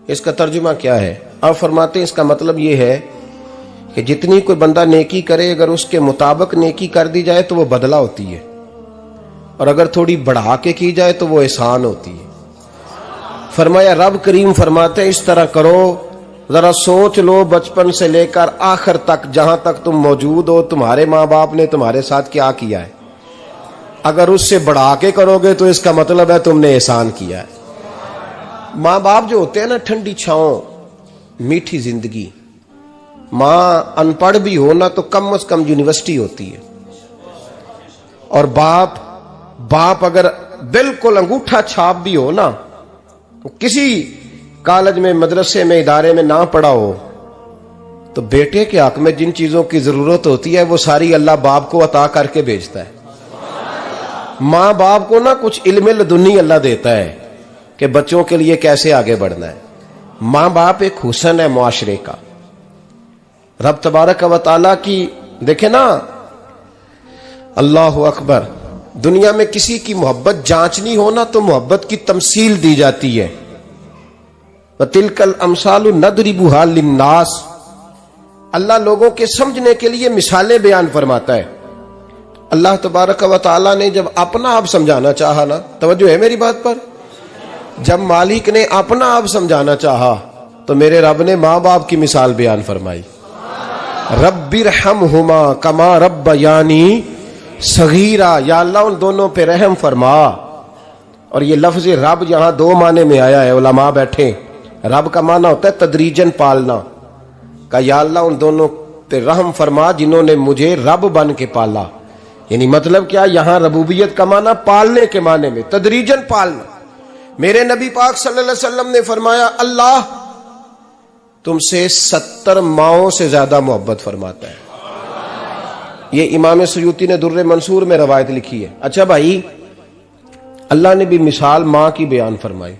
इसका तर्जुमा क्या है? आप फरमाते हैं इसका मतलब ये है कि जितनी कोई बंदा नेकी करे, अगर उसके मुताबिक नेकी कर दी जाए तो वो बदला होती है, और अगर थोड़ी बढ़ा के की जाए तो वो एहसान होती है। फरमाया रब करीम फरमाते हैं इस तरह करो, जरा सोच लो बचपन से लेकर आखिर तक, जहां तक तुम मौजूद हो, तुम्हारे माँ बाप ने तुम्हारे साथ क्या किया है। अगर उससे बढ़ा के करोगे तो इसका मतलब है तुमने एहसान किया है। माँ बाप जो होते हैं ना, ठंडी छांव, मीठी जिंदगी। माँ अनपढ़ भी हो ना तो कम से कम यूनिवर्सिटी होती है, और बाप अगर बिल्कुल अंगूठा छाप भी हो ना, तो किसी कॉलेज में, मदरसे में, इदारे में ना पढ़ा हो, तो बेटे के हक में जिन चीजों की जरूरत होती है वो सारी अल्लाह बाप को अता करके भेजता है। माँ बाप को ना कुछ इल्म लदुन्नी अल्लाह देता है कि बच्चों के लिए कैसे आगे बढ़ना है। माँ बाप एक हुस्न है मुआशरे का। रब तबारक व तआला की देखे ना, अल्लाह अकबर, दुनिया में किसी की मोहब्बत जांचनी हो ना तो मोहब्बत की तमसील दी जाती है। वतिलकल अमसालु नदरिबुहा लिन्नास, अल्लाह लोगों के समझने के लिए मिसालें बयान फरमाता है। अल्लाह तबारक व तआला ने जब अपना आप समझाना चाहा ना, तवज्जो है मेरी बात पर, जब मालिक ने अपना आप समझाना चाहा तो मेरे रब ने माँ बाप की मिसाल बयान फरमाई। रब्बिरहमहुमा कमा रब्बयानी सगीरा, या अल्लाह उन दोनों पे रहम फरमा। और ये लफ्ज रब यहां दो माने में आया है, उलमा बैठे। रब का माना होता है तदरीजन पालना का, या अल्लाह उन दोनों पे रहम फरमा जिन्होंने मुझे रब बन के पाला। यानी मतलब क्या, यहां रबूबियत का माना पालने के माने में, तदरीजन पालना। मेरे नबी पाक सल्लल्लाहु अलैहि वसल्लम ने फरमाया अल्लाह तुमसे 70 माओं से ज्यादा मोहब्बत फरमाता है। ये इमाम सयूती ने दुर्रे मंसूर में रवायत लिखी है। अच्छा भाई, अल्लाह ने भी मिसाल माँ की बयान फरमाई।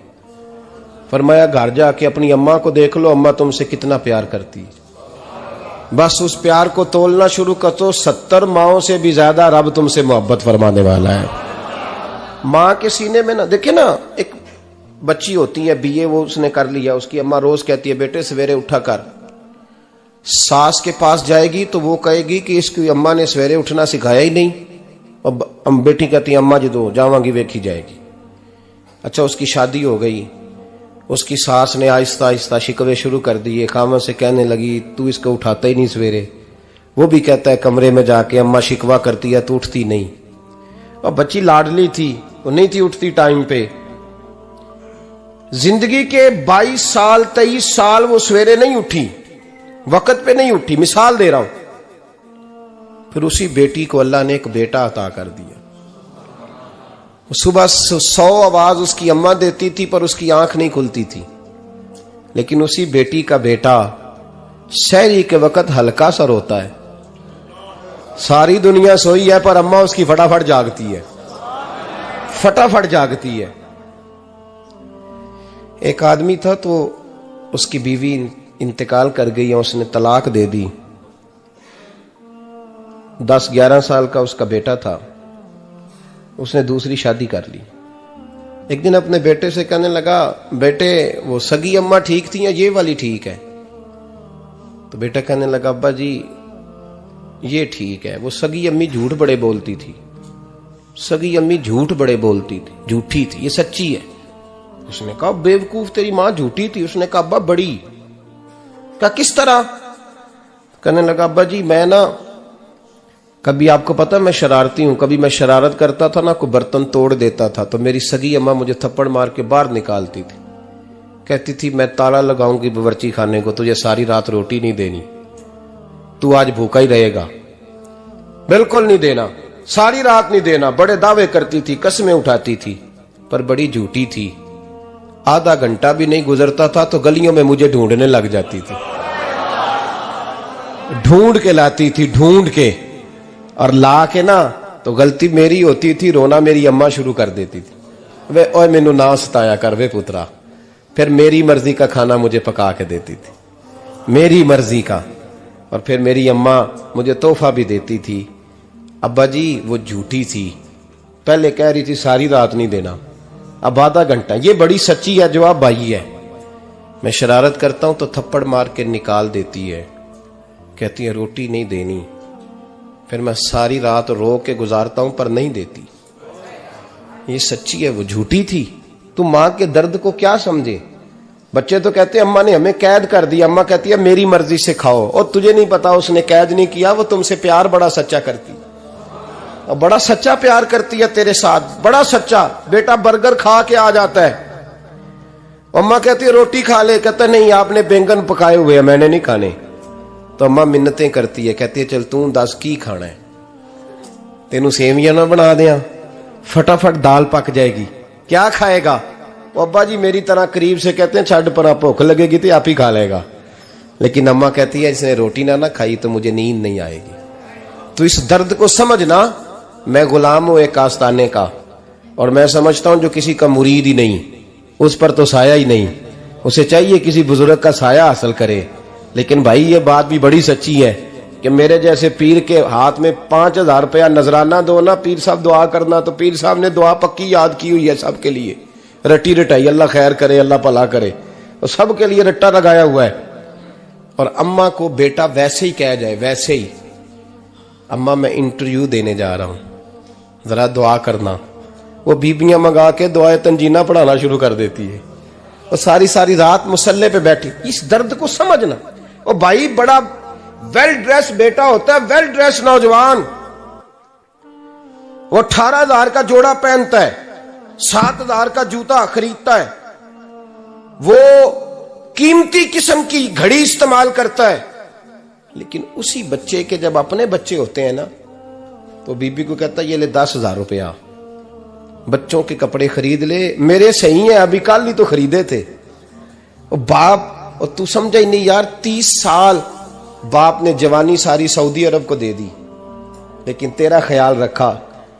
फरमाया घर जाके अपनी अम्मा को देख लो, अम्मा तुमसे कितना प्यार करती है। बस उस प्यार को तोलना शुरू कर तो 70 माओं से भी ज्यादा रब तुमसे मोहब्बत फरमाने वाला है। माँ के सीने में ना, देखे ना, एक बच्ची होती है बीए, वो उसने कर लिया, उसकी अम्मा रोज कहती है बेटे सवेरे उठा कर। सास के पास जाएगी तो वो कहेगी कि इसकी अम्मा ने सवेरे उठना सिखाया ही नहीं, और बेटी कहती है अम्मा जी तो जावांगी वेखी जाएगी। अच्छा, उसकी शादी हो गई, उसकी सास ने आहिस्ता आहिस्ता शिकवे शुरू कर दिए, खामन से कहने लगी तू इसको उठाता ही नहीं सवेरे। वो भी कहता है कमरे में जाके अम्मा शिकवा करती है तू उठती नहीं। और बच्ची लाडली थी, वो नहीं थी उठती टाइम पे। जिंदगी के 22 साल 23 साल वो सवेरे नहीं उठी, वक्त पे नहीं उठी, मिसाल दे रहा हूं। फिर उसी बेटी को अल्लाह ने एक बेटा अता कर दिया। सुबह 100 आवाज उसकी अम्मा देती थी पर उसकी आंख नहीं खुलती थी, लेकिन उसी बेटी का बेटा शहरी के वक्त हल्का सा रोता है। सारी दुनिया सोई है पर अम्मा उसकी फटाफट जागती है, फटाफट जागती है। एक आदमी था तो उसकी बीवी इंतकाल कर गई और उसने तलाक दे दी। 10-11 साल का उसका बेटा था, उसने दूसरी शादी कर ली। एक दिन अपने बेटे से कहने लगा बेटे वो सगी अम्मा ठीक थी या ये वाली ठीक है? तो बेटा कहने लगा अब्बा जी ये ठीक है। वो सगी अम्मी झूठ बड़े बोलती थी, सगी अम्मी झूठ बड़े बोलती थी, झूठी थी, ये सच्ची है। उसने कहा बेवकूफ तेरी मां झूठी थी। उसने कहा अब्बा बड़ी। कहा किस तरह? कहने लगा अब्बा जी मैं ना, कभी आपको पता मैं शरारती हूं, कभी मैं शरारत करता था ना, कोई बर्तन तोड़ देता था तो मेरी सगी अम्मा मुझे थप्पड़ मार के बाहर निकालती थी। कहती थी मैं ताला लगाऊंगी बावर्ची खाने को, तुझे सारी रात रोटी नहीं देनी, तू आज भूखा ही रहेगा। बिल्कुल नहीं देना, सारी रात नहीं देना। बड़े दावे करती थी, कसमें उठाती थी, पर बड़ी झूठी थी। आधा घंटा भी नहीं गुजरता था तो गलियों में मुझे ढूंढने लग जाती थी, ढूंढ के लाती थी, ढूंढ के, और ला के ना तो गलती मेरी होती थी, रोना मेरी अम्मा शुरू कर देती थी। वे ओए मैनू ना सताया कर वे पुत्रा। फिर मेरी मर्जी का खाना मुझे पका के देती थी, मेरी मर्जी का। और फिर मेरी अम्मा मुझे तोहफा भी देती थी। अब्बा जी वो झूठी थी, पहले कह रही थी सारी रात नहीं देना, अब आधा घंटा। ये बड़ी सच्ची है, जवाब भाई है। मैं शरारत करता हूं तो थप्पड़ मार के निकाल देती है, कहती है रोटी नहीं देनी। फिर मैं सारी रात रो के गुजारता हूं पर नहीं देती। ये सच्ची है, वो झूठी थी। तू मां के दर्द को क्या समझे। बच्चे तो कहते हैं अम्मा ने हमें कैद कर दिया, अम्मा कहती है मेरी मर्जी से खाओ। और तुझे नहीं पता उसने कैद नहीं किया, वो तुमसे प्यार बड़ा सच्चा करती, और बड़ा सच्चा प्यार करती है तेरे साथ, बड़ा सच्चा। बेटा बर्गर खा के आ जाता है, अम्मा कहती है रोटी खा ले, कहता नहीं आपने बैंगन पकाए हुए हैं मैंने नहीं खाने। तो अम्मा मिन्नतें करती है, कहती है चल तू दस की खाना है, तेनू सेवियां ना बना दिया, फटाफट दाल पक जाएगी, क्या खाएगा। वो अब्बा जी मेरी तरह करीब से कहते हैं छड़ पर भूख लगेगी तो आप ही खा लेगा। लेकिन अम्मा कहती है इसने रोटी ना खाई तो मुझे नींद नहीं आएगी। तो इस दर्द को समझना, मैं गुलाम हूं एक आस्ताने का, और मैं समझता हूं जो किसी का मुरीद ही नहीं उस पर तो साया ही नहीं, उसे चाहिए किसी बुजुर्ग का साया हासिल करे। लेकिन भाई ये बात भी बड़ी सच्ची है कि मेरे जैसे पीर के हाथ में 5,000 रुपया नजराना दो ना, पीर साहब दुआ करना, तो पीर साहब ने दुआ पक्की याद की हुई है सबके लिए, रट्टी रटाई, अल्लाह खैर करे अल्लाह भला करे, और सबके लिए रट्टा लगाया हुआ है। और अम्मा को बेटा वैसे ही कह जाए, वैसे ही अम्मा मैं इंटरव्यू देने जा रहा हूं, जरा दुआ करना, वो बीबियां मंगा के दुआए तंजीना पढ़ाना शुरू कर देती है, और सारी सारी रात मुसल्ले पे बैठी। इस दर्द को समझना। और भाई बड़ा वेल ड्रेस बेटा होता है, वेल ड्रेस नौजवान, वो 18,000 का जोड़ा पहनता है, 7,000 का जूता खरीदता है, वो कीमती किस्म की घड़ी इस्तेमाल करता है। लेकिन उसी बच्चे के जब अपने बच्चे होते हैं ना, तो बीबी को कहता है ये ले 10,000 रुपया, बच्चों के कपड़े खरीद ले, मेरे सही है अभी कल ही तो खरीदे थे। और बाप, और तू समझा ही नहीं यार, 30 साल बाप ने जवानी सारी सऊदी अरब को दे दी, लेकिन तेरा ख्याल रखा।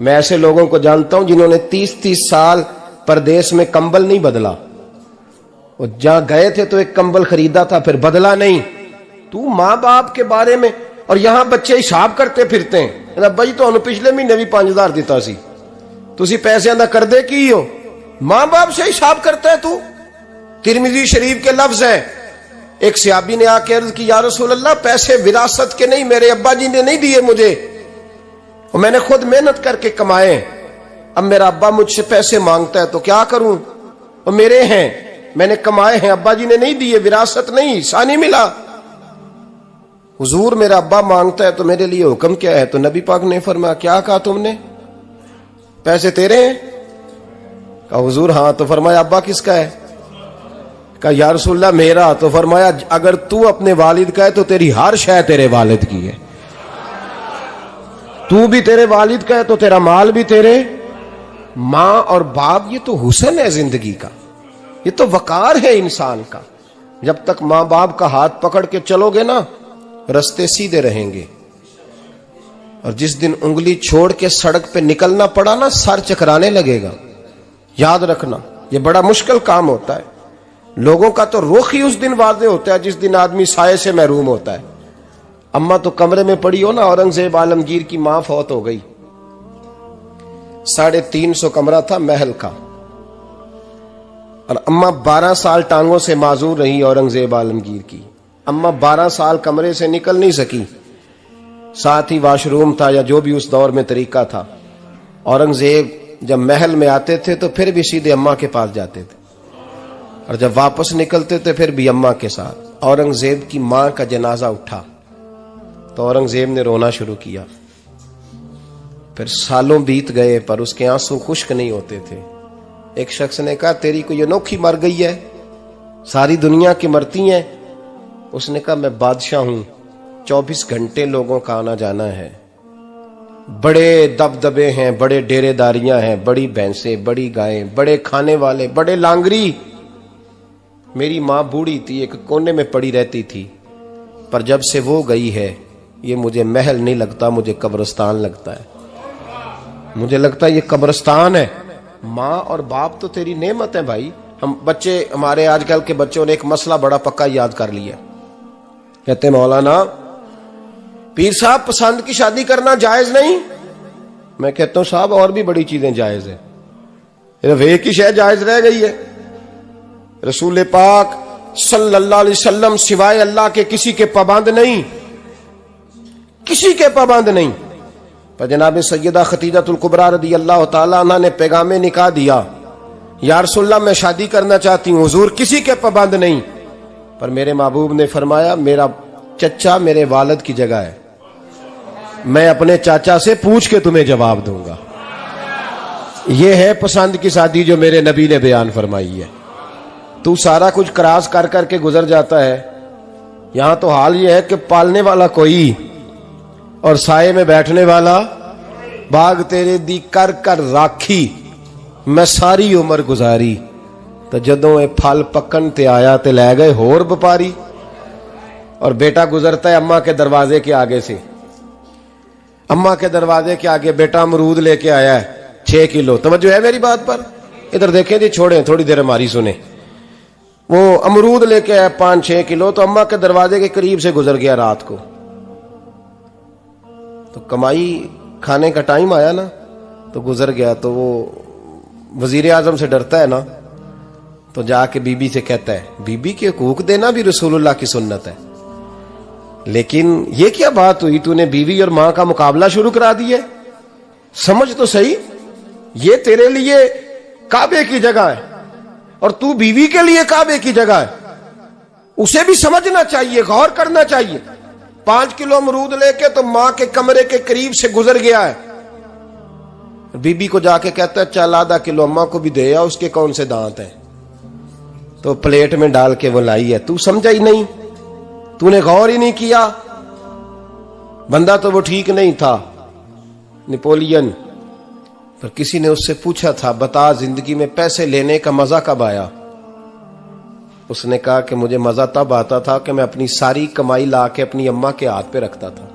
मैं ऐसे लोगों को जानता हूं जिन्होंने 30-30 साल परदेश में कंबल नहीं बदला, और जहां गए थे तो एक कंबल खरीदा था फिर बदला नहीं। तू मां बाप के बारे में, और यहां बच्चे हिसाब करते फिरते हैं, भाई तो पिछले महीने भी 5,000 दिता सी, तुसी पैसे ना कर दे की हो, मां बाप से हिसाब करता है तू। तिरमिजी शरीफ के लफ्ज हैं, एक सहाबी ने आके अर्ज की या रसूल अल्लाह पैसे विरासत के नहीं, मेरे अब्बा जी ने नहीं दिए मुझे, और मैंने खुद मेहनत करके कमाए, अब मेरा अब्बा मुझसे पैसे मांगता है तो क्या करूं, और मेरे हैं, मैंने कमाए हैं, अब्बा जी ने नहीं दिए, विरासत नहीं, हिस्सा नहीं मिला। हुजूर मेरा अब्बा मांगता है तो मेरे लिए हुक्म क्या है। तो नबी पाक ने फरमाया क्या कहा तुमने, पैसे तेरे हैं? कहा हुजूर हाँ। तो फरमाया अब्बा किसका है? कहा या रसूलल्लाह मेरा। तो फरमाया अगर तू अपने वालिद का है तो तेरी हर शय तेरे वालिद की है, तू भी तेरे वालिद का है तो तेरा माल भी तेरे। मां और बाप ये तो हुस्न है जिंदगी का, ये तो वकार है इंसान का। जब तक मां बाप का हाथ पकड़ के चलोगे ना, रास्ते सीधे रहेंगे, और जिस दिन उंगली छोड़ के सड़क पे निकलना पड़ा ना, सर चकराने लगेगा। याद रखना ये बड़ा मुश्किल काम होता है। लोगों का तो रुख ही उस दिन वादे होता है जिस दिन आदमी साये से महरूम होता है। अम्मा तो कमरे में पड़ी हो ना, औरंगजेब आलमगीर की मां फौत हो गई, 350 कमरा था महल का, और अम्मा 12 साल टांगों से माजूर रही औरंगजेब आलमगीर की। अम्मा 12 साल कमरे से निकल नहीं सकी, साथ ही वॉशरूम था या जो भी उस दौर में तरीका था। औरंगजेब जब महल में आते थे तो फिर भी सीधे अम्मा के पास जाते थे, और जब वापस निकलते थे फिर भी अम्मा के साथ। औरंगजेब की मां का जनाजा उठा तो औरंगजेब ने रोना शुरू किया। फिर सालों बीत गए पर उसके आंसू खुश्क नहीं होते थे। एक शख्स ने कहा तेरी कोई अनोखी मर गई है, सारी दुनिया की मरती हैं। उसने कहा मैं बादशाह हूं, 24 घंटे लोगों का आना जाना है, बड़े दबदबे हैं, बड़े डेरेदारियां हैं, बड़ी भैंसें, बड़ी गायें, बड़े खाने वाले, बड़े लांगरी। मेरी मां बूढ़ी थी, एक कोने में पड़ी रहती थी, पर जब से वो गई है ये मुझे महल नहीं लगता, मुझे कब्रिस्तान लगता है। मुझे लगता है ये कब्रिस्तान है। मां और बाप तो तेरी नेमत है भाई। हम बच्चे, हमारे आजकल के बच्चों ने एक मसला बड़ा पक्का याद कर लिया, कहते मौलाना पीर साहब पसंद की शादी करना जायज नहीं। मैं कहता हूं साहब और भी बड़ी चीजें जायज है, एक ही शय जायज रह गई है। रसूल पाक सल्लल्लाहु अलैहि वसल्लम सिवाय अल्लाह के किसी के पाबंद नहीं, किसी के पाबंद नहीं। पर जनाब सैयदा खतीजतुल कुबरा रदी अल्लाह ताला अन्हा ने पैगामे निकाह दिया, या रसूलल्लाह मैं शादी करना चाहती हूँ, हुजूर किसी के पाबंद नहीं। पर मेरे महबूब ने फरमाया मेरा चचा मेरे वालिद की जगह है, मैं अपने चाचा से पूछ के तुम्हें जवाब दूंगा। यह है पसंद की शादी जो मेरे नबी ने बयान फरमाई है। तू सारा कुछ क्रॉस कर करके गुजर जाता है। यहां तो हाल यह है कि पालने वाला कोई और साये में बैठने वाला, बाग तेरे दी कर कर राखी मैं सारी उम्र गुजारी, तो जदों ये फल पकन ते आया ते लै गए होर व्यापारी। और बेटा गुजरता है अम्मा के दरवाजे के आगे से, अम्मा के दरवाजे के आगे बेटा अमरूद लेके आया है 6 किलो। तवज्जो है मेरी बात पर? इधर देखें जी, छोड़ें थोड़ी देर हमारी सुने। वो अमरूद लेके आया 5-6 किलो, तो अम्मा के दरवाजे के करीब से गुजर गया रात को। तो कमाई खाने का टाइम आया ना, तो गुजर गया। तो वो वजीर आजम से डरता है ना, तो जाके बीबी से कहता है बीबी के हकूक देना भी रसूलुल्लाह की सुन्नत है। लेकिन ये क्या बात हुई, तूने बीवी और मां का मुकाबला शुरू करा दिया? समझ तो सही, ये तेरे लिए काबे की जगह है और तू बीवी के लिए काबे की जगह है। उसे भी समझना चाहिए, गौर करना चाहिए। 5 किलो अमरूद लेके तो मां के कमरे के करीब से गुजर गया है। बीबी को जाके कहता है चल आधा किलो अम्मा को भी दे आ, उसके कौन से दांत हैं। तो प्लेट में डाल के वो लाई है। तू समझा ही नहीं, तूने गौर ही नहीं किया। बंदा तो वो ठीक नहीं था, नेपोलियन। पर किसी ने उससे पूछा था बता जिंदगी में पैसे लेने का मजा कब आया? उसने कहा कि मुझे मजा तब आता था कि मैं अपनी सारी कमाई ला के अपनी अम्मा के हाथ पे रखता था,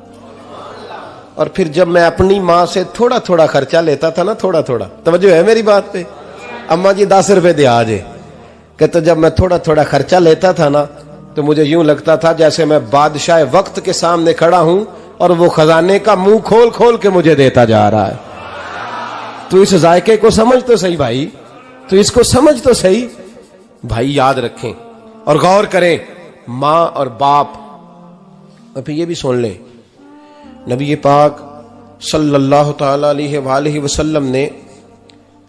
और फिर जब मैं अपनी मां से थोड़ा थोड़ा खर्चा लेता था ना, थोड़ा थोड़ा, तवज्जो है मेरी बात पे? अम्मा जी 10 रुपए दे आज, कि तो जब मैं थोड़ा थोड़ा खर्चा लेता था ना, तो मुझे यूं लगता था जैसे मैं बादशाह वक्त के सामने खड़ा हूं और वो खजाने का मुंह खोल खोल के मुझे देता जा रहा है। तू इस जायके को समझ तो सही भाई, तू इसको समझ तो सही भाई। याद रखें और गौर करें, मां और बाप। और फिर ये भी सुन लें, नबी पाक सल्लल्लाहु ताला अलैहि वसल्लम ने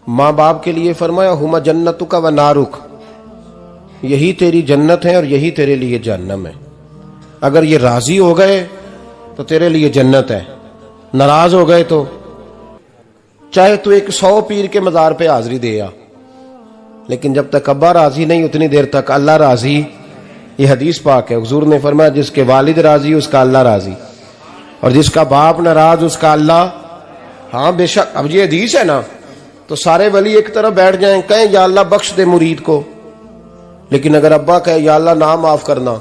मां बाप के लिए फरमाया हुमा जन्नतुका व नारुक, यही तेरी जन्नत है और यही तेरे लिए जहन्नम है। अगर ये राजी हो गए तो तेरे लिए जन्नत है, नाराज हो गए तो चाहे तू 100 पीर के मजार पे हाजिरी दे आ, लेकिन जब तक अब्बा राजी नहीं उतनी देर तक अल्लाह राजी। ये हदीस पाक है, हुजूर ने फरमाया जिसके वालिद राजी उसका अल्लाह राजी, और जिसका बाप नाराज उसका अल्लाह। हाँ बेशक, अब ये हदीस है ना, तो सारे वली एक तरफ बैठ जाएं, कहें या अल्लाह बख्श दे मुरीद को। लेकिन अगर अब्बा कहे या अल्लाह ना माफ करना,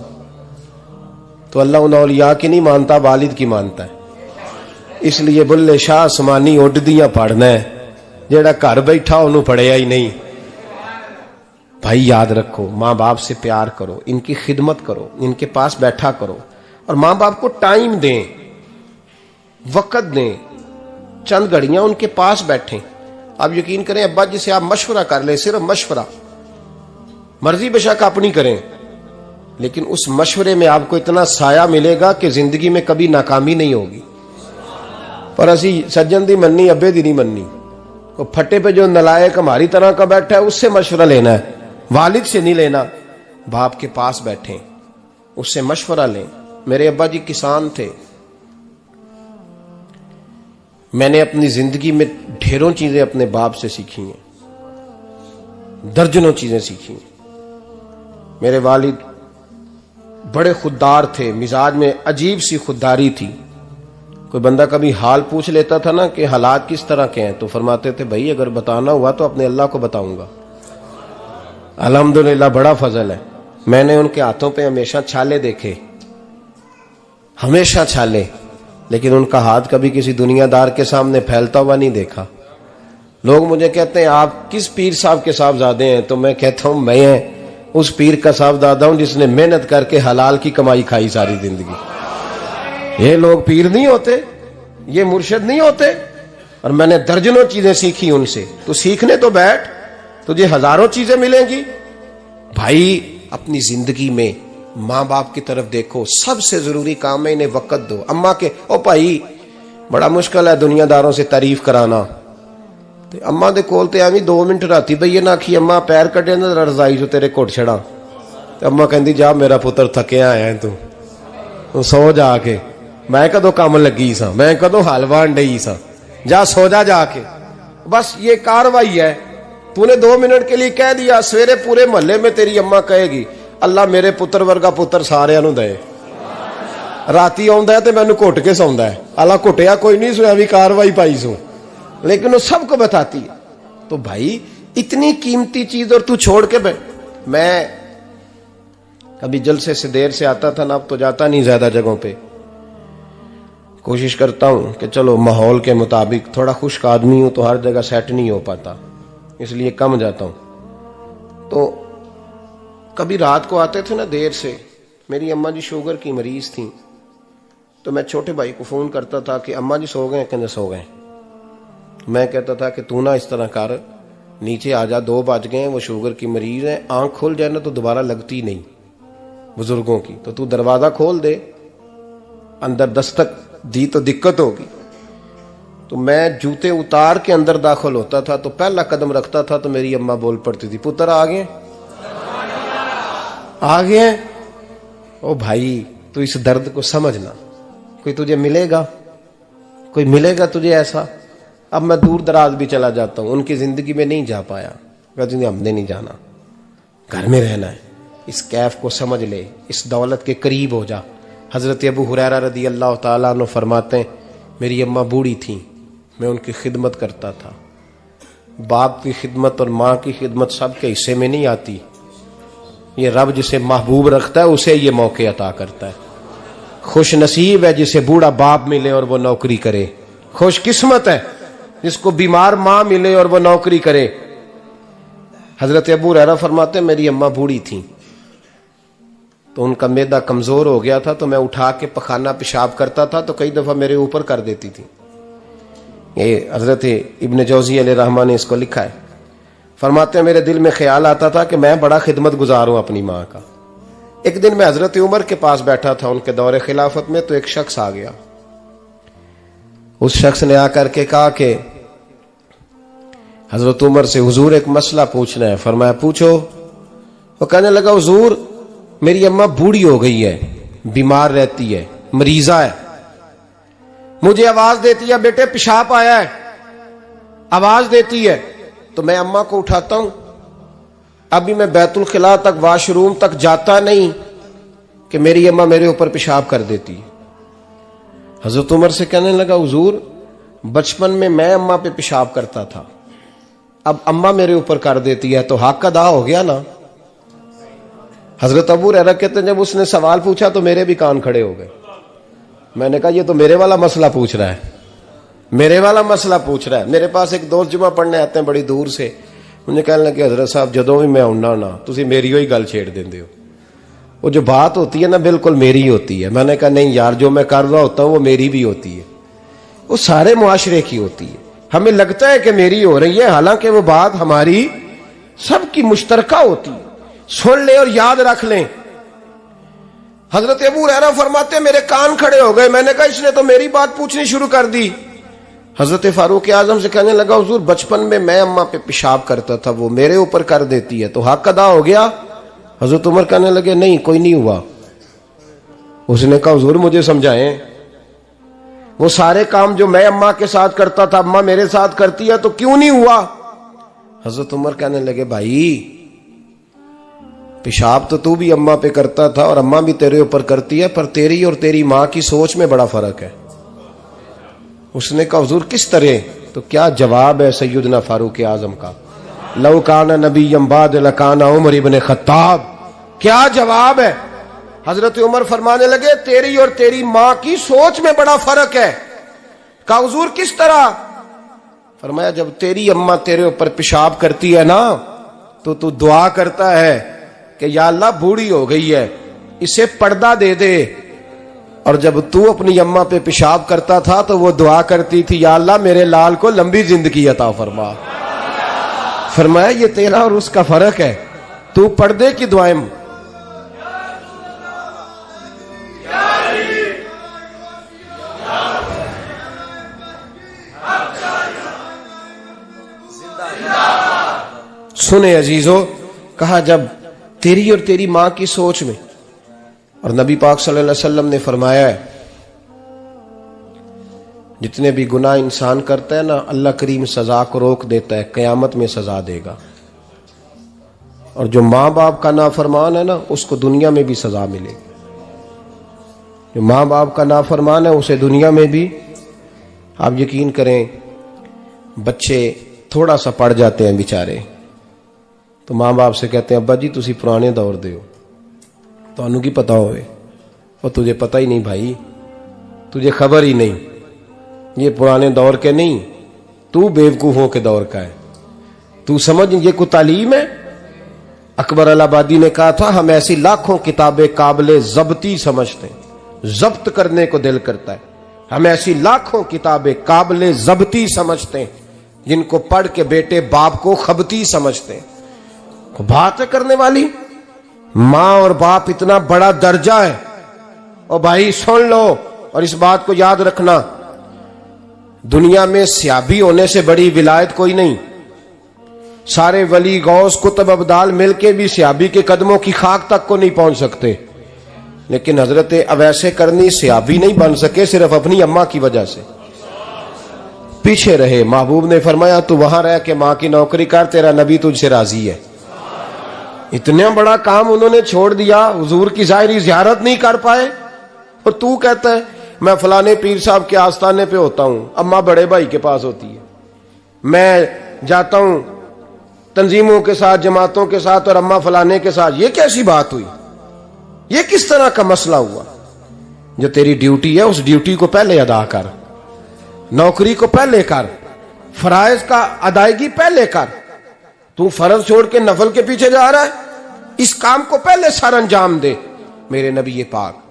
तो अल्लाह उन औलिया की नहीं मानता, वालिद की मानता है। इसलिए बुल्ले शाह आसमानी उड्डियां पढ़ना है, जेड़ा घर बैठा उन्होंने पढ़िया ही नहीं। भाई याद रखो, माँ बाप से प्यार करो, इनकी खिदमत करो, इनके पास बैठा करो, और माँ बाप को टाइम दें, वक़्त दें, चंद घड़ियां उनके पास बैठें। आप यकीन करें, अब्बा जी से आप मशवरा कर ले, सिर्फ मशवरा, मर्जी बेशक अपनी करें, लेकिन उस मशवरे में आपको इतना साया मिलेगा कि जिंदगी में कभी नाकामी नहीं होगी। पर असी सज्जन दी मन्नी, अब्बे दी नहीं मन्नी। तो फटे पे जो नलायक हमारी तरह का बैठा है उससे मशवरा लेना है, वालिद से नहीं लेना। बाप के पास बैठें, उससे मशवरा लें। मेरे अब्बा जी किसान थे, मैंने अपनी जिंदगी में ढेरों चीजें अपने बाप से सीखी हैं, दर्जनों चीजें सीखी हैं। मेरे वालिद बड़े खुददार थे, मिजाज में अजीब सी खुददारी थी। कोई बंदा कभी हाल पूछ लेता था ना कि हालात किस तरह के हैं, तो फरमाते थे भाई अगर बताना हुआ तो अपने अल्लाह को बताऊंगा। अल्हम्दुलिल्लाह बड़ा फजल है, मैंने उनके हाथों पे हमेशा छाले देखे, हमेशा छाले, लेकिन उनका हाथ कभी किसी दुनियादार के सामने फैलता हुआ नहीं देखा। लोग मुझे कहते हैं आप किस पीर साहब के साहबजादे हैं, तो मैं कहता हूं मैं उस पीर का साहबजादा हूं जिसने मेहनत करके हलाल की कमाई खाई सारी जिंदगी। ये लोग पीर नहीं होते, ये मुर्शिद नहीं होते, और मैंने दर्जनों चीजें सीखी उनसे। तो सीखने तो बैठ, तुझे हजारों चीजें मिलेंगी। भाई अपनी जिंदगी में माँ बाप की तरफ देखो, सबसे जरूरी काम है इन्हें वक्त दो। अम्मा के ओ भाई बड़ा मुश्किल है दुनियादारों से तारीफ कराना, ते अम्मा दे कोल ते एवं 2 मिनट राती बईए ना आखी अम्मा पैर कटे ना रजाई चो तेरे घुट छड़ा, ते अम्मा कहती जा मेरा पुत्र थकिया आया तू सो जाके, मैं कदों काम लगी सा, मैं कदों हल वाहन डई सा, जा सो जा जाके। बस ये कार्रवाई है। तूने 2 मिनट के लिए कह दिया, सवेरे पूरे मोहल्ले में तेरी अम्मा कहेगी अल्लाह मेरे पुत्र वर्गा पुत्र सारियां नूं दे। राती आउंदा ते मैनू घुट के सौंदा है, अल्लाह घुटिया कोई नहीं सुया भी कार्रवाई पाई सू, लेकिन वो सबको बताती है। तो भाई इतनी कीमती चीज और तू छोड़ के मैं कभी जलसे से देर से आता था ना, अब तो जाता नहीं ज्यादा जगहों पे, कोशिश करता हूं कि चलो माहौल के मुताबिक, थोड़ा खुश्क आदमी हूं तो हर जगह सेट नहीं हो पाता, इसलिए कम जाता हूं। तो कभी रात को आते थे ना देर से, मेरी अम्मा जी शुगर की मरीज थी, तो मैं छोटे भाई को फोन करता था कि अम्मा जी सो गए, कहते सो गए। मैं कहता था कि तू ना इस तरह कर, नीचे आ जा, 2 बज गए, वो शुगर की मरीज है, आंख खुल जाए ना तो दोबारा लगती नहीं बुजुर्गों की, तो तू दरवाजा खोल दे, अंदर दस्तक दी तो दिक्कत होगी। तो मैं जूते उतार के अंदर दाखिल होता था, तो पहला कदम रखता था तो मेरी अम्मा बोल पड़ती थी पुत्र आ गए, आ गए। ओ भाई तू इस दर्द को समझना, कोई तुझे मिलेगा, कोई मिलेगा तुझे ऐसा। अब मैं दूर दराज भी चला जाता हूं, उनकी जिंदगी में नहीं जा पाया, कहती हमने नहीं जाना, घर में रहना है, इस कैफ को समझ ले, इस दौलत के करीब हो जा। हजरत अबू हुरैरा रदी अल्लाह ताला अन्हु फरमाते हैं मेरी अम्मा बूढ़ी थी, मैं उनकी खिदमत करता था। बाप की खिदमत और माँ की खिदमत सबके हिस्से में नहीं आती, ये रब जिसे महबूब रखता है उसे ये मौके अता करता है। खुश नसीब है जिसे बूढ़ा बाप मिले और वो नौकरी करे, खुश किस्मत है जिसको बीमार माँ मिले और वो नौकरी करे। हजरत अबू हुरैरा फरमाते मेरी अम्मा बूढ़ी थी, तो उनका मैदा कमजोर हो गया था, तो मैं उठा के पखाना पेशाब करता था तो कई दफा मेरे ऊपर कर देती थी। ये हजरत इब्न जौजी अलैहि रहमान ने इसको लिखा है, फरमाते हैं मेरे दिल में ख्याल आता था कि मैं बड़ा खिदमत गुजार हूं अपनी माँ का। एक दिन मैं हजरत उमर के पास बैठा था उनके दौरे खिलाफत में, तो एक शख्स आ गया। उस शख्स ने आकर के कहा कि हजरत उमर से हुजूर एक मसला पूछना है। फरमाया पूछो। वो कहने लगा हुजूर मेरी अम्मा बूढ़ी हो गई है, बीमार रहती है, मरीजा है, मुझे आवाज देती है बेटे पेशाब आया है, आवाज देती है, तो मैं अम्मा को उठाता हूं। अभी मैं बैतुल खिला तक वॉशरूम तक जाता नहीं कि मेरी अम्मा मेरे ऊपर पेशाब कर देती है। हजरत उमर से कहने लगा हुजूर बचपन में मैं अम्मा पे पेशाब करता था, अब अम्मा मेरे ऊपर कर देती है तो हक अदा हो गया ना। हजरत अबू हुरैरा कहते हैं जब उसने सवाल पूछा तो मेरे भी कान खड़े हो गए। मैंने कहा ये तो मेरे वाला मसला पूछ रहा है, मेरे वाला मसला पूछ रहा है। मेरे पास एक दोस्त जुमा पढ़ने आते हैं बड़ी दूर से, मुझे कहने लगे हजरत साहब जदों भी मैं आउना ना तुसी मेरी ही गल छेड़ देंदे हो, वो जो बात होती है ना बिल्कुल मेरी होती है। मैंने कहा नहीं यार जो मैं कर रहा होता हूँ वो मेरी भी होती है, वो सारे मुआशरे की होती है। हमें लगता है कि मेरी हो रही है, हालांकि वो बात हमारी सबकी मुश्तरका होती है। सुन ले और याद रख लें। हजरत अबू हुरैरा फरमाते मेरे कान खड़े हो गए। मैंने कहा इसने तो मेरी बात पूछनी शुरू कर दी। हजरत फारूक आजम से कहने लगा हुजूर बचपन में मैं अम्मा पे पेशाब करता था, वो मेरे ऊपर कर देती है तो हक अदा हो गया। हजरत उमर कहने लगे नहीं कोई नहीं हुआ। उसने कहा हुजूर मुझे समझाएं, वो सारे काम जो मैं अम्मा के साथ करता था अम्मा मेरे साथ करती है तो क्यों नहीं हुआ। हजरत उमर कहने लगे भाई पेशाब तो तू भी अम्मा पे करता था और अम्मा भी तेरे ऊपर करती है, पर तेरी और तेरी माँ की सोच में बड़ा फर्क है। उसने कहा हुजूर किस तरह, तो क्या जवाब है सैयदना फारूक आजम का, लौ काना नबिय्यम बाद लकाना उमर इब्न खत्ताब। क्या जवाब है। हजरत उमर फरमाने लगे तेरी और तेरी माँ की सोच में बड़ा फर्क है। कहा हुजूर किस तरह। फरमाया जब तेरी अम्मा तेरे ऊपर पेशाब करती है ना तो तू दुआ करता है कि या अल्लाह बूढ़ी हो गई है इसे पर्दा दे दे, और जब तू अपनी अम्मा पे पेशाब करता था तो वो दुआ करती थी या अल्लाह मेरे लाल को लंबी जिंदगी अता फरमा। फरमाया ये तेरा और उसका फर्क है, तू पर्दे की दुआएं सुने अजीजों, कहा जब तेरी और तेरी मां की सोच में, और नबी पाक सल्लल्लाहु अलैहि वसल्लम ने फरमाया है जितने भी गुनाह इंसान करता है ना, अल्लाह करीम सजा को रोक देता है, कयामत में सजा देगा। और जो माँ बाप का नाफरमान है ना, उसको दुनिया में भी सजा मिलेगी। जो माँ बाप का नाफरमान है उसे दुनिया में भी, आप यकीन करें, बच्चे थोड़ा सा पढ़ जाते हैं बेचारे, तो माँ बाप से कहते हैं अब्बा जी तुसी पुराने दौर दे हो, तो की पता होवे, और तुझे पता ही नहीं भाई, तुझे खबर ही नहीं, ये पुराने दौर के नहीं, तू बेवकूफों के दौर का है, तू समझ ये कोई तालीम है। अकबर अलाहाबादी ने कहा था हम ऐसी लाखों किताबें काबिले जब्ती समझते हैं, जब्त करने को दिल करता है, हम ऐसी लाखों किताबें काबिले जब्ती समझते हैं जिनको पढ़ के बेटे बाप को खबती समझते हैं। बात है करने वाली, मां और बाप इतना बड़ा दर्जा है। और भाई सुन लो और इस बात को याद रखना, दुनिया में सियाबी होने से बड़ी विलायत कोई नहीं। सारे वली गौस कुतुब अब्दाल मिलके भी सियाबी के कदमों की खाक तक को नहीं पहुंच सकते, लेकिन हजरत अवैसे करनी सियाबी नहीं बन सके सिर्फ अपनी अम्मा की वजह से, पीछे रहे। महबूब ने फरमाया तू वहां रह के मां की नौकरी कर, तेरा नबी तुझसे राजी है। इतना बड़ा काम उन्होंने छोड़ दिया, हुजूर की जाहिरी जियारत नहीं कर पाए, और तू कहता है मैं फलाने पीर साहब के आस्थाने पे होता हूं, अम्मा बड़े भाई के पास होती है, मैं जाता हूं तंजीमों के साथ, जमातों के साथ, और अम्मा फलाने के साथ। ये कैसी बात हुई? ये किस तरह का मसला हुआ? जो तेरी ड्यूटी है उस ड्यूटी को पहले अदा कर, नौकरी को पहले कर, फराइज का अदायगी पहले कर। तू फर्ज छोड़ के नफल के पीछे जा रहा है, इस काम को पहले सर अंजाम दे। मेरे नबी पाक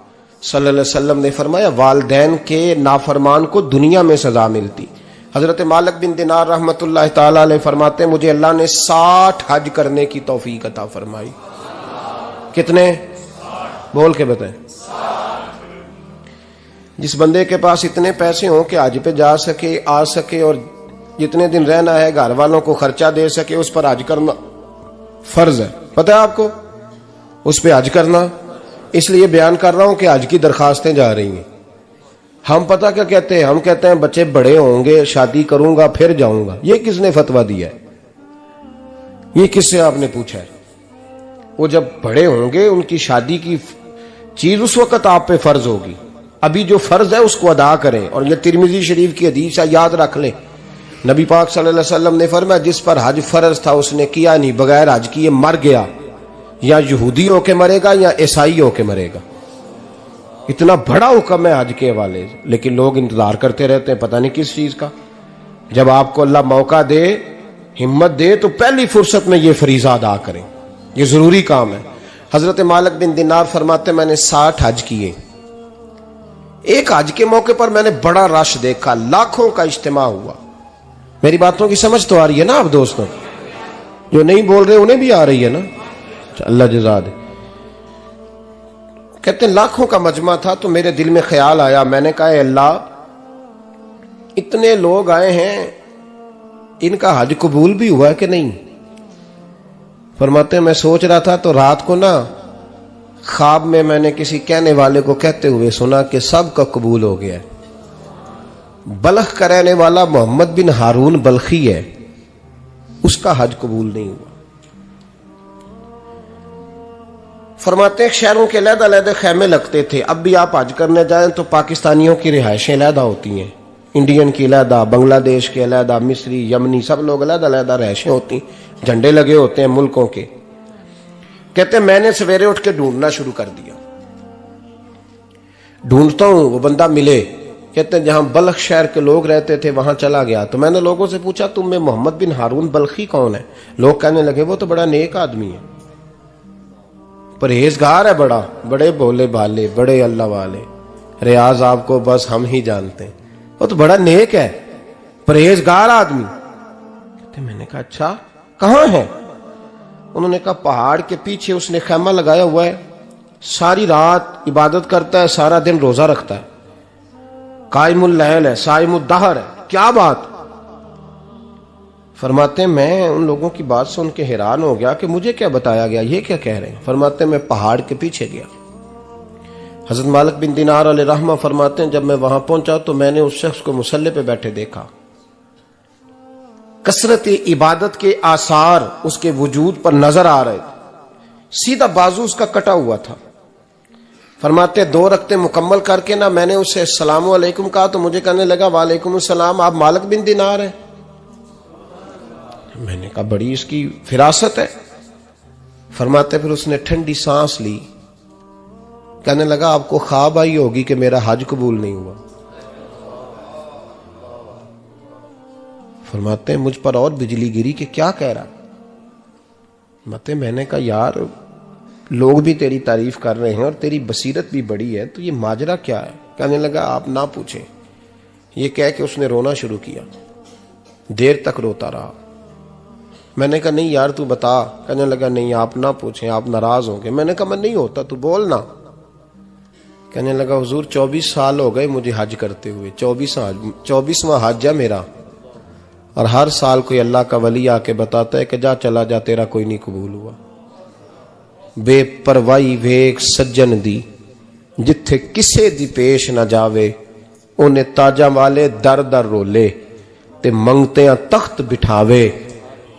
सल्लल्लाहु अलैहि वसल्लम ने फरमाया वालिदैन के नाफरमान को दुनिया में सजा मिलती। हजरत मालिक बिन दिनार रहमतुल्लाह ताला अलैह फरमाते मुझे अल्लाह ने 60 हज करने की तौफीक अता फरमाई। कितने? बोल के बताएं। जिस बंदे के पास इतने पैसे हों कि हज पे जा सके, आ सके, और जितने दिन रहना है घर वालों को खर्चा दे सके, उस पर हज करना फर्ज है। पता है आपको, उस पर हज करना। इसलिए बयान कर रहा हूं कि हज की दरखास्तें जा रही हैं। हम पता क्या कहते हैं? हम कहते हैं बच्चे बड़े होंगे, शादी करूंगा फिर जाऊंगा। ये किसने फतवा दिया है? ये किससे आपने पूछा है? वो जब बड़े होंगे उनकी शादी की चीज उस वक्त आप पे फर्ज होगी। अभी जो फर्ज है उसको अदा करें। और ये तिरमिजी शरीफ की हदीस है, याद रख ले। नबी पाक सल्लल्लाहु अलैहि वसल्लम ने फरमाया जिस पर हज फर्ज था उसने किया नहीं, बगैर हज किए मर गया, या यहूदी होके मरेगा या ईसाई होके मरेगा। इतना बड़ा हुक्म है हज के हवाले, लेकिन लोग इंतजार करते रहते हैं पता नहीं किस चीज का। जब आपको अल्लाह मौका दे, हिम्मत दे, तो पहली फुर्सत में ये फरीजा अदा करें, ये जरूरी काम है। हजरत मालिक बिन दिनार फरमाते मैंने 60 हज किए। एक हज के मौके पर मैंने बड़ा रश देखा, लाखों का इज्तिमा हुआ। मेरी बातों की समझ तो आ रही है ना आप दोस्तों? जो नहीं बोल रहे उन्हें भी आ रही है ना? अल्लाह जज़ा दे। कहते लाखों का मजमा था, तो मेरे दिल में ख्याल आया, मैंने कहा अल्लाह इतने लोग आए हैं, इनका हज कबूल भी हुआ है कि नहीं? फरमाते मैं सोच रहा था तो रात को ना ख्वाब में मैंने किसी कहने वाले को कहते हुए सुना कि सबका कबूल हो गया है। बल्ख का रहने वाला मोहम्मद बिन हारून बल्खी है, उसका हज कबूल नहीं हुआ। फरमाते शहरों के अलग-अलग खैमे लगते थे। अब भी आप हज करने जाएं तो पाकिस्तानियों की रिहायशें अलग होती हैं, इंडियन की अलग, बांग्लादेश के अलग, मिस्री, यमनी, सब लोग अलग-अलग रिहायशें होती, झंडे लगे होते हैं मुल्कों के। कहते मैंने सवेरे उठ के ढूंढना शुरू कर दिया, ढूंढता हूं वो बंदा मिले। कहते जहां बल्ख शहर के लोग रहते थे वहां चला गया, तो मैंने लोगों से पूछा तुम में मोहम्मद बिन हारून बल्खी कौन है? लोग कहने लगे वो तो बड़ा नेक आदमी है, परहेजगार है, बड़ा, बड़े भोले भाले, बड़े अल्लाह वाले, रियाज आपको बस हम ही जानते हैं, वो तो बड़ा नेक है, परहेजगार आदमी। कहते मैंने कहा अच्छा कहां है? उन्होंने कहा पहाड़ के पीछे उसने खैमा लगाया हुआ है, सारी रात इबादत करता है, सारा दिन रोजा रखता है, कायमुल लैल है, साइमुद दहर है। क्या बात? फरमाते हैं मैं उन लोगों की बात सुन के हैरान हो गया कि मुझे क्या बताया गया, ये क्या कह रहे हैं। फरमाते हैं मैं पहाड़ के पीछे गया। हजरत मालिक बिन दिनार अलैहिर्रहमा फरमाते हैं जब मैं वहां पहुंचा तो मैंने उस शख्स को मुसल्ले पे बैठे देखा। कसरत इबादत के आसार उसके वजूद पर नजर आ रहे थे। सीधा बाजू उसका कटा हुआ था। फरमाते 2 रकते मुकम्मल करके ना मैंने उससे अस्सलाम वालेकुम कहा तो मुझे कहने लगा वालेकुम अस्सलाम, आप मालिक बिन दिनार हैं। मैंने कहा बड़ी इसकी फिरासत है। फरमाते फिर उसने ठंडी सांस ली, कहने लगा आपको ख्वाब आई होगी कि मेरा हज कबूल नहीं हुआ। फरमाते हैं मुझ पर और बिजली गिरी कि क्या कह रहा। फरमाते मैंने कहा यार लोग भी तेरी तारीफ कर रहे हैं और तेरी बसीरत भी बड़ी है, तो ये माजरा क्या है। कहने लगा आप ना पूछें। ये कह के उसने रोना शुरू किया, देर तक रोता रहा। मैंने कहा नहीं यार तू बता। कहने लगा नहीं आप ना पूछें, आप नाराज होंगे। मैंने कहा मैं नहीं होता, तू बोल ना। कहने लगा हुजूर 24 साल हो गए मुझे हज करते हुए, 24वां हज है मेरा, और हर साल कोई अल्लाह का वली आके बताता है कि जा चला जा तेरा कोई नहीं कबूल हुआ। बेपरवाही वेख सज्जन दी जिथे किसे दी पेश ना जावे, उन्हें ताजा वाले दर दर रोले ते मंगते तख्त बिठावे।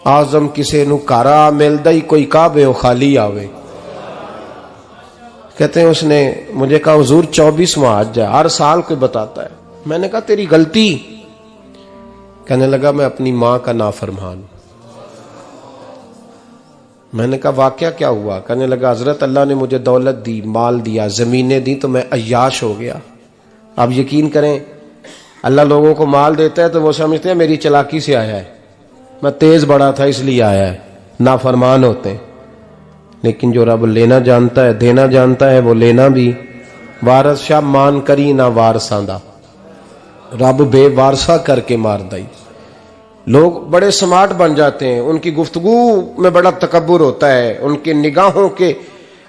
आजम किसे नु कारा मिलदा ही कोई काबे खाली आवे। कहते हैं उसने मुझे कहा हुजूर 24वां हज है, हर साल कोई बताता है। मैंने कहा तेरी गलती। कहने लगा मैं अपनी मां का नाफरमान। मैंने कहा वाकया क्या हुआ। कहने लगा हजरत अल्लाह ने मुझे दौलत दी, माल दिया, जमीनें दी तो मैं अय्याश हो गया। आप यकीन करें अल्लाह लोगों को माल देता है तो वो समझते हैं मेरी चालाकी से आया है, मैं तेज बड़ा था इसलिए आया है। नाफरमान होते हैं। लेकिन जो रब लेना जानता है, देना जानता है, वो लेना भी। वारस शाह मान करी ना वारसा दा, रब बेवारसा करके मार दई। लोग बड़े स्मार्ट बन जाते हैं, उनकी गुफ्तगू में बड़ा तकब्बुर होता है, उनके निगाहों के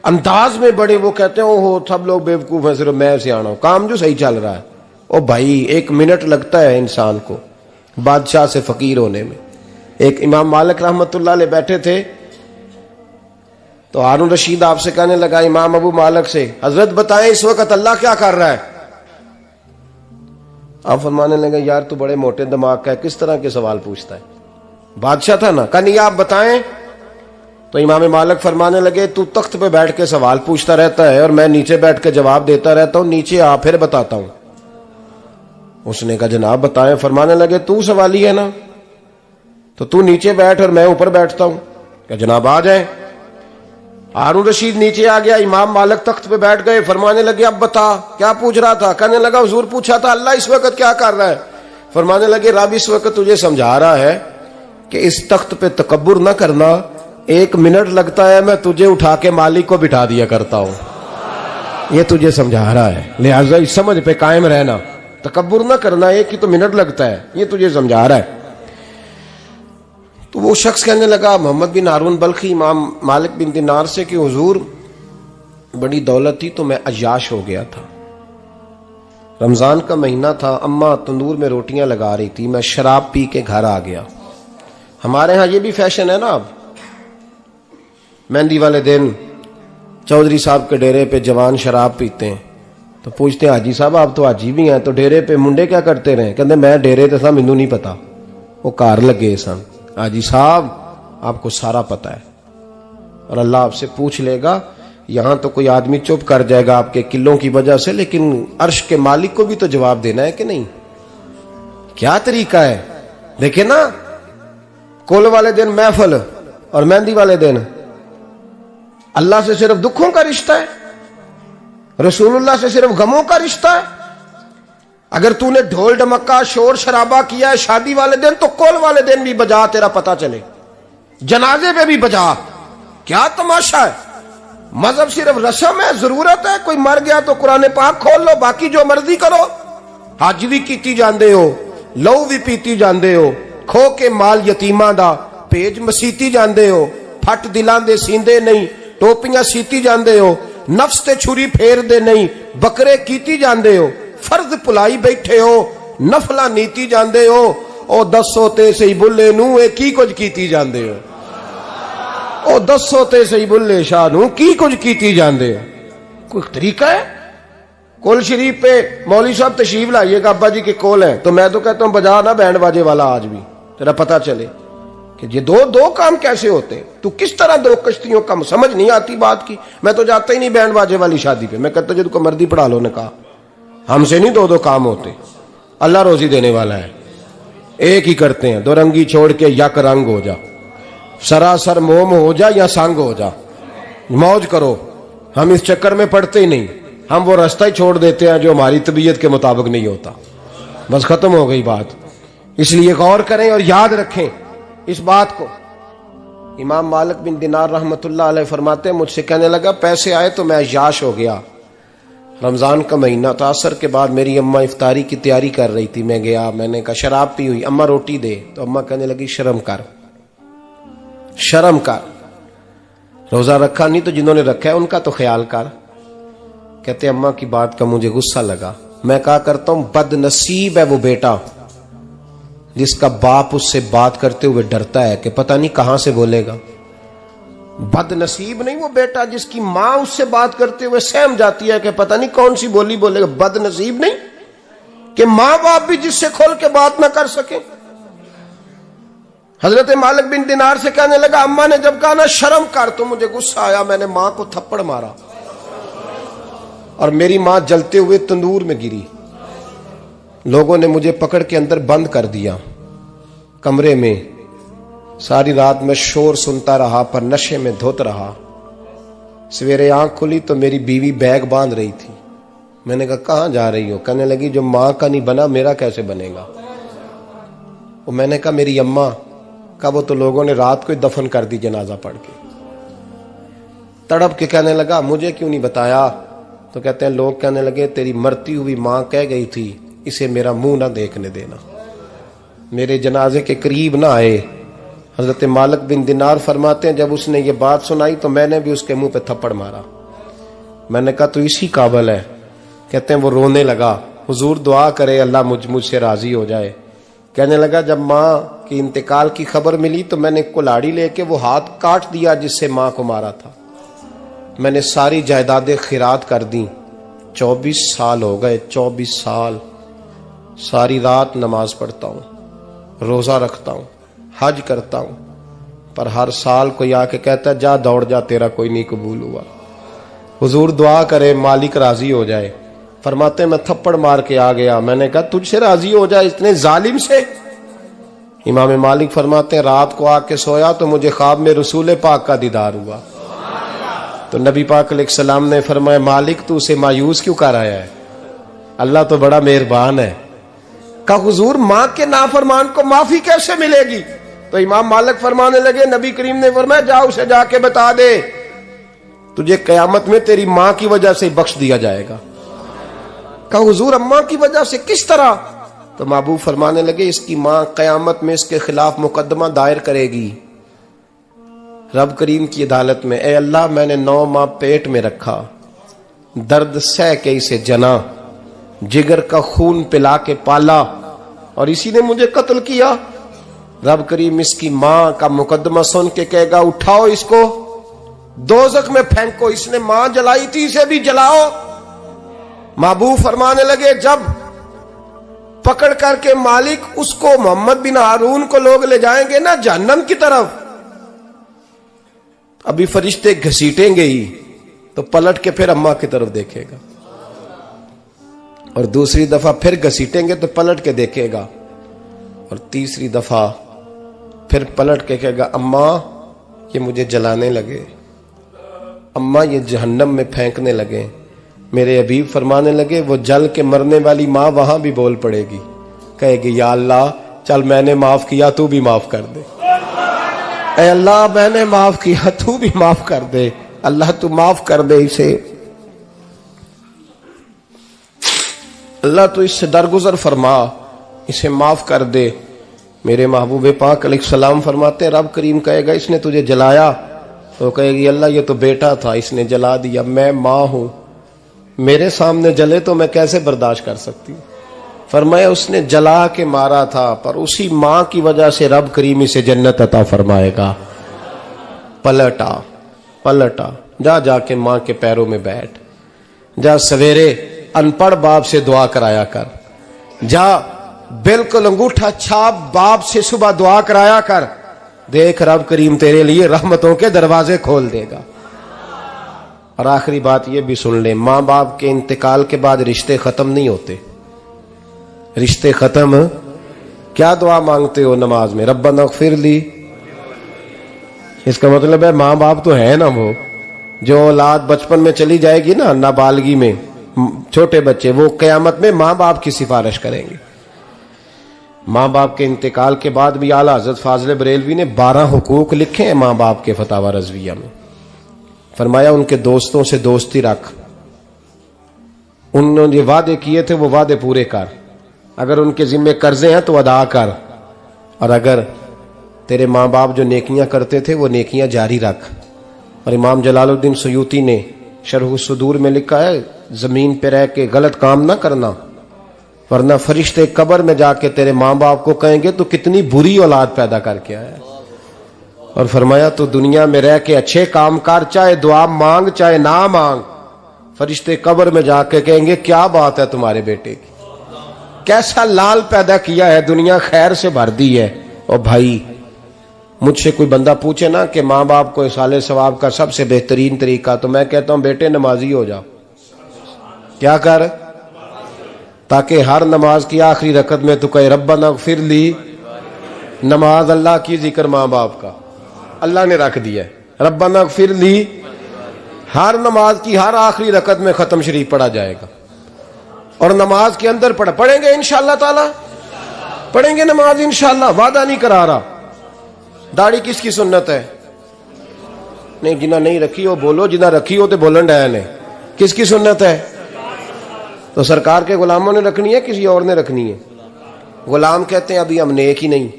अंदाज में बड़े, वो कहते हैं ओहो सब लोग बेवकूफ हैं, सिर्फ मैं सियाना हूं, काम जो सही चल रहा है। ओ भाई 1 मिनट लगता है इंसान को बादशाह से फकीर होने में। एक इमाम मालिक रहमतुल्लाह अलैह बैठे थे तो हारून रशीद आपसे कहने लगा इमाम अबू मालिक से, हजरत बताएं इस वक्त अल्लाह क्या कर रहा है। आप फरमाने लगे यार तू बड़े मोटे दिमाग का है, किस तरह के सवाल पूछता है। बादशाह था ना, कहा नहीं आप बताएं। तो इमाम मालिक फरमाने लगे तू तख्त पे बैठ के सवाल पूछता रहता है और मैं नीचे बैठ के जवाब देता रहता हूं, नीचे आ फिर बताता हूं। उसने कहा जनाब बताएं। फरमाने लगे तू सवाली है ना, तो तू नीचे बैठ और मैं ऊपर बैठता हूं। क्या जनाब आ जाए। हारून रशीद नीचे आ गया, इमाम मालिक तख्त पे बैठ गए। फरमाने लगे अब बता क्या पूछ रहा था। कहने लगा हुजूर पूछा था अल्लाह इस वक्त क्या कर रहा है। फरमाने लगे रब इस वक्त तुझे समझा रहा है कि इस तख्त पे तकब्बुर न करना, 1 मिनट लगता है मैं तुझे उठा के मालिक को बिठा दिया करता हूं। ये तुझे समझा रहा है, लिहाजा इस समझ पे कायम रहना, तकब्बुर न करना, 1 ही तो मिनट लगता है, ये तुझे समझा रहा है। तो वो शख्स कहने लगा मोहम्मद बिन हारून बल्खी इमाम मालिक बिन दिनार से कि हुजूर बड़ी दौलत थी तो मैं अय्याश हो गया था। रमजान का महीना था, अम्मा तंदूर में रोटियां लगा रही थी, मैं शराब पी के घर आ गया। हमारे यहां ये भी फैशन है ना, अब मेहंदी वाले दिन चौधरी साहब के डेरे पे जवान शराब पीते हैं तो पूछते हैं हाजी साहब आप तो हाजी भी हैं, तो डेरे पे मुंडे क्या करते रहे। कहते मैं डेरे तो सा मैनू नहीं पता, वो कार लगे सन। हाजी साहब आपको सारा पता है और अल्लाह आपसे पूछ लेगा। यहां तो कोई आदमी चुप कर जाएगा आपके किलों की वजह से, लेकिन अर्श के मालिक को भी तो जवाब देना है कि नहीं। क्या तरीका है देखे ना, कुल वाले दिन महफिल और मेहंदी वाले दिन अल्लाह से सिर्फ दुखों का रिश्ता है, रसूलुल्लाह से सिर्फ गमों का रिश्ता है। अगर तूने ढोल ढमक्का शोर शराबा किया है शादी वाले दिन तो कुल वाले दिन भी बजा, तेरा पता चले, जनाजे पे भी बजा। क्या तमाशा है। मजहब सिर्फ रस्म है, जरूरत है। कोई मर गया तो कुरान पाक खोल लो, बाकी जो मर्जी करो। हज भी कीती जांदे हो, लहू भी पीती जांदे हो, खो के माल यतीमां दा भेज मसीती जांदे हो, फट दिलां दे सींदे नहीं टोपियां सीती जांदे हो, नफ्स ते छुरी फेर दे नहीं बकरे कीती जांदे हो, फर्ज भुलाई बैठे हो, नफला नीति जांदे हो, ओ दसो ते सही बुल्ले नू ए की कुछ कीती जांदे हो, ओ दसो ते सही बुल्ले शाह नू की कुछ कीती जांदे हो। कोई तरीका है? कोल शरीफ पे मौलवी साहब तशरीफ लाइएगा, अब्बा जी के कोल है, तो मैं तो कहता हूं बजा ना बैंड बाजे वाला आज भी, तेरा पता चले कि ये दो दो काम कैसे होते हैं। तू किस तरह दो कश्तियों का, समझ नहीं आती बात की। मैं तो जाता ही नहीं बैंड बाजे वाली शादी पे, मैं कहता जो तुमको मर्दी पढ़ा लो, ने कहा हमसे नहीं दो दो काम होते, अल्लाह रोजी देने वाला है, एक ही करते हैं। दो रंगी छोड़ के यक रंग हो जा, सरासर मोम हो जा या संग हो जा, मौज करो। हम इस चक्कर में पड़ते ही नहीं, हम वो रास्ता ही छोड़ देते हैं जो हमारी तबीयत के मुताबिक नहीं होता, बस खत्म हो गई बात। इसलिए गौर करें और याद रखें इस बात को। इमाम मालिक बिन दिनार रहमतुल्लाह अलैह फरमाते हैं, मुझसे कहने लगा पैसे आए तो मैं अय्याश हो गया। रमजान का महीना था, असर के बाद मेरी अम्मा इफ्तारी की तैयारी कर रही थी, मैं गया, मैंने कहा शराब पी हुई, अम्मा रोटी दे, तो अम्मा कहने लगी शर्म कर, शर्म कर, रोजा रखा नहीं तो जिन्होंने रखा है उनका तो ख्याल कर। कहते अम्मा की बात का मुझे गुस्सा लगा। मैं कहा करता हूं बदनसीब है वो बेटा जिसका बाप उससे बात करते हुए डरता है कि पता नहीं कहां से बोलेगा। बदनसीब नहीं वो बेटा जिसकी मां उससे बात करते हुए सहम जाती है कि पता नहीं कौन सी बोली बोलेगा। बदनसीब नहीं कि मां बाप भी जिससे खोल के बात ना कर सके। हजरत मालिक बिन दिनार से कहने लगा, अम्मा ने जब कहा ना शर्म कर, तो मुझे गुस्सा आया, मैंने मां को थप्पड़ मारा और मेरी मां जलते हुए तंदूर में गिरी। लोगों ने मुझे पकड़ के अंदर बंद कर दिया कमरे में। सारी रात मैं शोर सुनता रहा पर नशे में धुत रहा। सवेरे आंख खुली तो मेरी बीवी बैग बांध रही थी। मैंने कहा कहां जा रही हो? कहने लगी जो मां का नहीं बना मेरा कैसे बनेगा। और मैंने कहा मेरी अम्मा का, वो तो लोगों ने रात को ही दफन कर दी जनाजा पढ़ के। तड़प के कहने लगा मुझे क्यों नहीं बताया? तो कहते हैं लोग कहने लगे तेरी मरती हुई मां कह गई थी इसे मेरा मुंह ना देखने देना, मेरे जनाजे के करीब ना आए। हजरत मालिक बिन दिनार फरमाते हैं जब उसने ये बात सुनाई तो मैंने भी उसके मुंह पे थप्पड़ मारा। मैंने कहा तो इसी काबिल है। कहते हैं वो रोने लगा, हुजूर दुआ करे अल्लाह मुझसे राजी हो जाए। कहने लगा जब मां की इंतकाल की खबर मिली तो मैंने कुल्हाड़ी लेके वो हाथ काट दिया जिससे मां को मारा था। मैंने सारी जायदादें खिरात कर दी। 24 साल हो गए, 24 साल। सारी रात नमाज पढ़ता हूं, रोजा रखता हूं, हज करता हूं, पर हर साल कोई आके कहता है जा दौड़ जा तेरा कोई नहीं कबूल हुआ। हुजूर दुआ करे मालिक राजी हो जाए। फरमाते मैं थप्पड़ मार के आ गया। मैंने कहा तुझसे राजी हो जाए इतने जालिम से? इमाम मालिक फरमाते हैं रात को आके सोया तो मुझे ख्वाब में रसूल पाक का दीदार हुआ। तो नबी पाक अलैहिस्सलाम ने फरमाया मालिक तू उसे मायूस क्यों कर आया है? अल्लाह तो बड़ा मेहरबान है। कहा हुजूर मां के नाफरमान को माफी कैसे मिलेगी? तो इमाम मालिक फरमाने लगे नबी करीम ने फरमाया जा उसे जाके बता दे तुझे कयामत में तेरी मां की वजह से बख्श दिया जाएगा। कहा हुजूर अम्मा की वजह से किस तरह? तो महबूब फरमाने लगे इसकी मां कयामत में इसके खिलाफ मुकदमा दायर करेगी रब करीम की अदालत में। ए अल्लाह मैंने 9 माह पेट में रखा, दर्द सह के इसे जना, जिगर का खून पिला के पाला और इसी ने मुझे कत्ल किया। रब करीम इसकी मां का मुकदमा सुन के कहेगा उठाओ इसको दोजख में फेंको, इसने मां जलाई थी इसे भी जलाओ। महबूब फरमाने लगे जब पकड़ करके मालिक उसको मोहम्मद बिन हारून को लोग ले जाएंगे ना जहन्नम की तरफ, अभी फरिश्ते घसीटेंगे ही तो पलट के फिर अम्मा की तरफ देखेगा और दूसरी दफा फिर घसीटेंगे तो पलट के देखेगा और तीसरी दफा फिर पलट के कहेगा अम्मा ये मुझे जलाने लगे, अम्मा ये जहन्नम में फेंकने लगे। मेरे हबीब फरमाने लगे वो जल के मरने वाली मां वहां भी बोल पड़ेगी, कहेगी या अल्लाह चल मैंने माफ किया तू भी माफ कर दे। ऐ अल्लाह मैंने माफ किया तू भी माफ कर दे, अल्लाह तू माफ कर दे इसे, अल्लाह तू इससे दरगुजर फरमा, इसे माफ कर दे। मेरे महबूब पाक अलैहिस्सलाम फरमाते रब करीम कहेगा इसने तुझे जलाया, तो कहेगी अल्लाह ये तो बेटा था इसने जला दिया, मैं मां हूं, मेरे सामने जले तो मैं कैसे बर्दाश्त कर सकती हूं। फरमाया उसने जला के मारा था, पर उसी मां की वजह से रब करीम इसे जन्नत अता फरमाएगा। पलटा पलटा, जा जाके मां के पैरों में बैठ, जा सवेरे अनपढ़ बाप से दुआ कराया कर, जा बिल्कुल अंगूठा छाप बाप से सुबह दुआ कराया कर, देख रब करीम तेरे लिए रहमतों के दरवाजे खोल देगा। और आखिरी बात ये भी सुन ले, मां बाप के इंतकाल के बाद रिश्ते खत्म नहीं होते। रिश्ते खत्म, क्या दुआ मांगते हो नमाज में? रब्बना इग़फिर ली। इसका मतलब है मां बाप तो है ना, वो जो औलाद बचपन में चली जाएगी ना, नाबालगी में, छोटे बच्चे, वो कयामत में मां बाप की सिफारिश करेंगे। मां बाप के इंतकाल के बाद भी आला हजरत फाजिल बरेलवी ने 12 हुकूक लिखे हैं मां बाप के फतावा रज़विया में। फरमाया उनके दोस्तों से दोस्ती रख, उन्होंने वादे किए थे वो वादे पूरे कर, अगर उनके जिम्मे कर्जे हैं तो अदा कर, और अगर तेरे माँ बाप जो नेकियां करते थे वो नेकियां जारी रख। और इमाम जलालुद्दीन सयूती ने शरह सुदूर में लिखा है, जमीन पे रह के गलत काम ना करना, वरना फरिश्ते कब्र में जाके तेरे माँ बाप को कहेंगे तो कितनी बुरी औलाद पैदा करके आया। और फरमाया तो दुनिया में रह के अच्छे काम कर, चाहे दुआ मांग चाहे ना मांग, फरिश्ते कब्र में जाके कहेंगे क्या बात है तुम्हारे बेटे की, कैसा लाल पैदा किया है, दुनिया खैर से भर दी है। और भाई मुझसे कोई बंदा पूछे ना कि माँ बाप को इसाले सवाब का सबसे बेहतरीन तरीका, तो मैं कहता हूं बेटे नमाजी हो जाओ। क्या कर, ताकि हर नमाज की आखिरी रकत में तो कहे रब्बना इग़फिर ली। नमाज अल्लाह की, जिक्र माँ बाप का, अल्लाह ने रख दिया है। रब्बना इग़फिर ली हर नमाज की हर आखिरी रकत में खत्म शरीफ पढ़ा जाएगा। और नमाज के अंदर पढ़ेंगे इंशाअल्लाह ताला, पढ़ेंगे नमाज इंशाअल्लाह, वादा नहीं करा रहा। दाढ़ी किसकी सुन्नत है? नहीं, जिन्हें नहीं रखी हो बोलो, जिन्हें रखी हो तो बोलन डाया ने। किसकी सुन्नत है? तो सरकार के गुलामों ने रखनी है, किसी और ने रखनी है? गुलाम कहते हैं अभी हम नेक ही नहीं,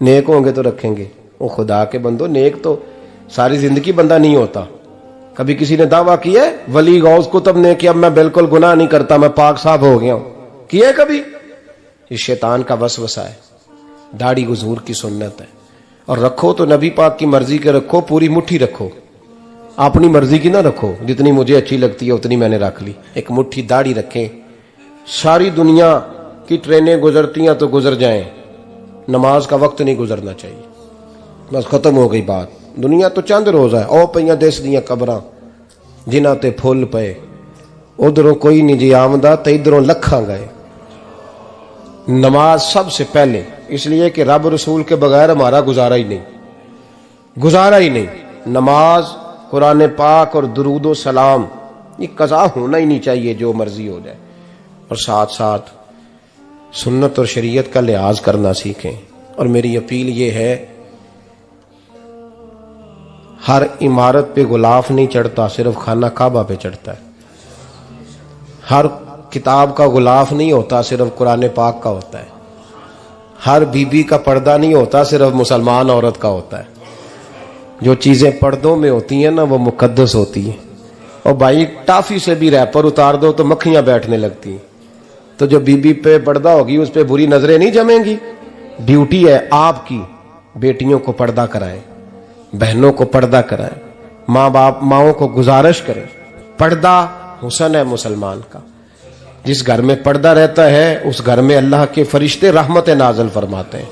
नेक होंगे तो रखेंगे। वो खुदा के बंदो, नेक तो सारी जिंदगी बंदा नहीं होता। कभी किसी ने दावा किया है वली गौस कुतुब ने कि अब मैं बिल्कुल गुनाह नहीं करता, मैं पाक साफ हो गया हूं? किया कभी? इस शैतान का वसवसा है। दाढ़ी हुजूर की सुन्नत है, और रखो तो नबी पाक की मर्जी के रखो, पूरी मुट्ठी रखो, अपनी मर्जी की ना रखो। जितनी मुझे अच्छी लगती है उतनी मैंने रख ली। एक मुट्ठी दाढ़ी रखें, सारी दुनिया की ट्रेनें गुजरती हैं तो गुजर जाएं, नमाज का वक्त नहीं गुजरना चाहिए। बस खत्म हो गई बात। दुनिया तो चंद रोज है, ओ पईयां दिस दियां कबरां जिन्हां ते फुल पे, उधरों कोई नहीं जी आमदा ते इधरों लखां गए। नमाज सबसे पहले, इसलिए कि रब रसूल के बगैर हमारा गुजारा ही नहीं, गुजारा ही नहीं। नमाज, कुरान पाक और दुरूद सलाम, ये कज़ा होना ही नहीं चाहिए, जो मर्जी हो जाए। और साथ साथ सुन्नत और शरीयत का लिहाज करना सीखें। और मेरी अपील ये है, हर इमारत पे गुलाफ नहीं चढ़ता, सिर्फ खाना काबा पे चढ़ता है। हर किताब का गुलाफ नहीं होता, सिर्फ कुरान पाक का होता है। हर बीबी का पर्दा नहीं होता, सिर्फ मुसलमान औरत का होता है। जो चीजें पर्दों में होती हैं ना, वो मुकद्दस होती हैं। और भाई टाफी से भी रैपर उतार दो तो मक्खियां बैठने लगती हैं। तो जो बीबी पे पर्दा होगी उस पे बुरी नजरें नहीं जमेंगी। ड्यूटी है आपकी, बेटियों को पर्दा कराएं, बहनों को पर्दा कराएं, माँ बाप माओं को गुजारिश करें। पर्दा हुस्न है मुसलमान का। जिस घर में पर्दा रहता है उस घर में अल्लाह के फरिश्ते रहमत नाज़िल फरमाते हैं।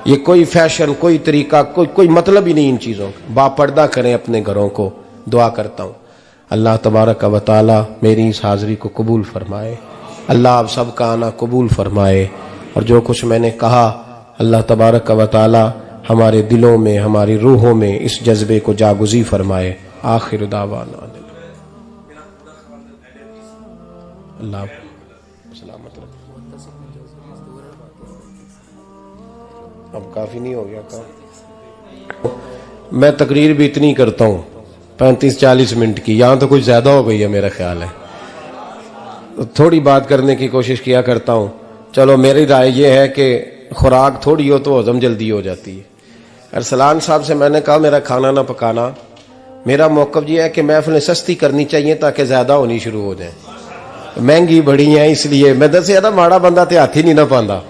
ये कोई फैशन, कोई तरीका, कोई मतलब ही नहीं इन चीज़ों का। बापर्दा करें अपने घरों को। दुआ करता हूँ अल्लाह तबारक व तआला मेरी इस हाज़िरी को कबूल फरमाए। अल्लाह आप सबका आना कबूल फरमाए। और जो कुछ मैंने कहा, अल्लाह तबारक व तआला हमारे दिलों में, हमारी रूहों में इस जज्बे को जागुज़ी फरमाए। आखिर दावाना अल्लाह सलामत रखे। अब काफी नहीं हो गया काम? मैं तकरीर भी इतनी करता हूँ 35-40 मिनट की, यहां तो कुछ ज्यादा हो गई है मेरा ख्याल है। तो थोड़ी बात करने की कोशिश किया करता हूँ। चलो मेरी राय यह है कि खुराक थोड़ी हो तो हजम जल्दी हो जाती है। अरसलान साहब से मैंने कहा मेरा खाना ना पकाना। मेरा मौक़िफ़ ये है कि महफ़िलें सस्ती करनी चाहिए ताकि ज्यादा होनी शुरू हो जाए। महंगी बड़ी है, इसलिए मैं दस ज्यादा माड़ा बंदा ते हाथ ही नहीं ना पाता।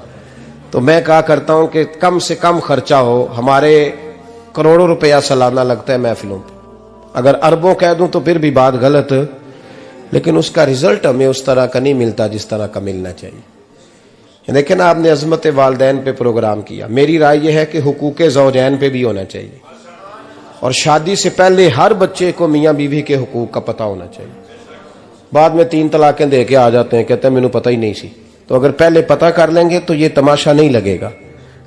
तो मैं कहा करता हूं कि कम से कम खर्चा हो। हमारे करोड़ों रुपया सालाना लगता है महफिलों पर, अगर अरबों कह दूं तो फिर भी बात गलत, लेकिन उसका रिजल्ट हमें उस तरह का नहीं मिलता जिस तरह का मिलना चाहिए। लेकिन आपने अजमत वालदैन पे प्रोग्राम किया। मेरी राय यह है कि हुकूके ज़ौजैन पे भी होना चाहिए, और शादी से पहले हर बच्चे को मियाँ बीवी के हुकूक का पता होना चाहिए। बाद में 3 तलाकें दे के आ जाते हैं, कहते हैं मैंने पता ही नहीं सी। तो अगर पहले पता कर लेंगे तो ये तमाशा नहीं लगेगा,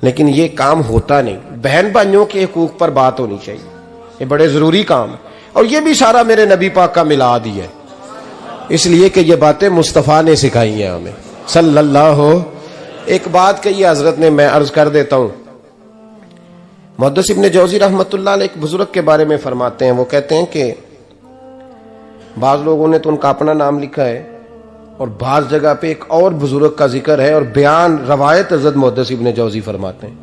लेकिन ये काम होता नहीं। बहन भाइयों के हुकूक पर बात होनी चाहिए, ये बड़े जरूरी काम है। और ये भी सारा मेरे नबी पाक का मिलाद ही है, इसलिए कि ये बातें मुस्तफ़ा ने सिखाई हैं हमें सल्लल्लाहु। एक बात कही हजरत ने, मैं अर्ज कर देता हूं। मुहद्दिस इब्न जौज़ी रहमतुल्लाह अलैह एक बुजुर्ग के बारे में फरमाते हैं, वो कहते हैं कि बाज लोगों ने तो उनका अपना नाम लिखा है, और बाज जगह पे एक और बुजुर्ग का जिक्र है, और बयान रवायत हज़रत मुहद्दिस इब्न जौज़ी फरमाते हैं।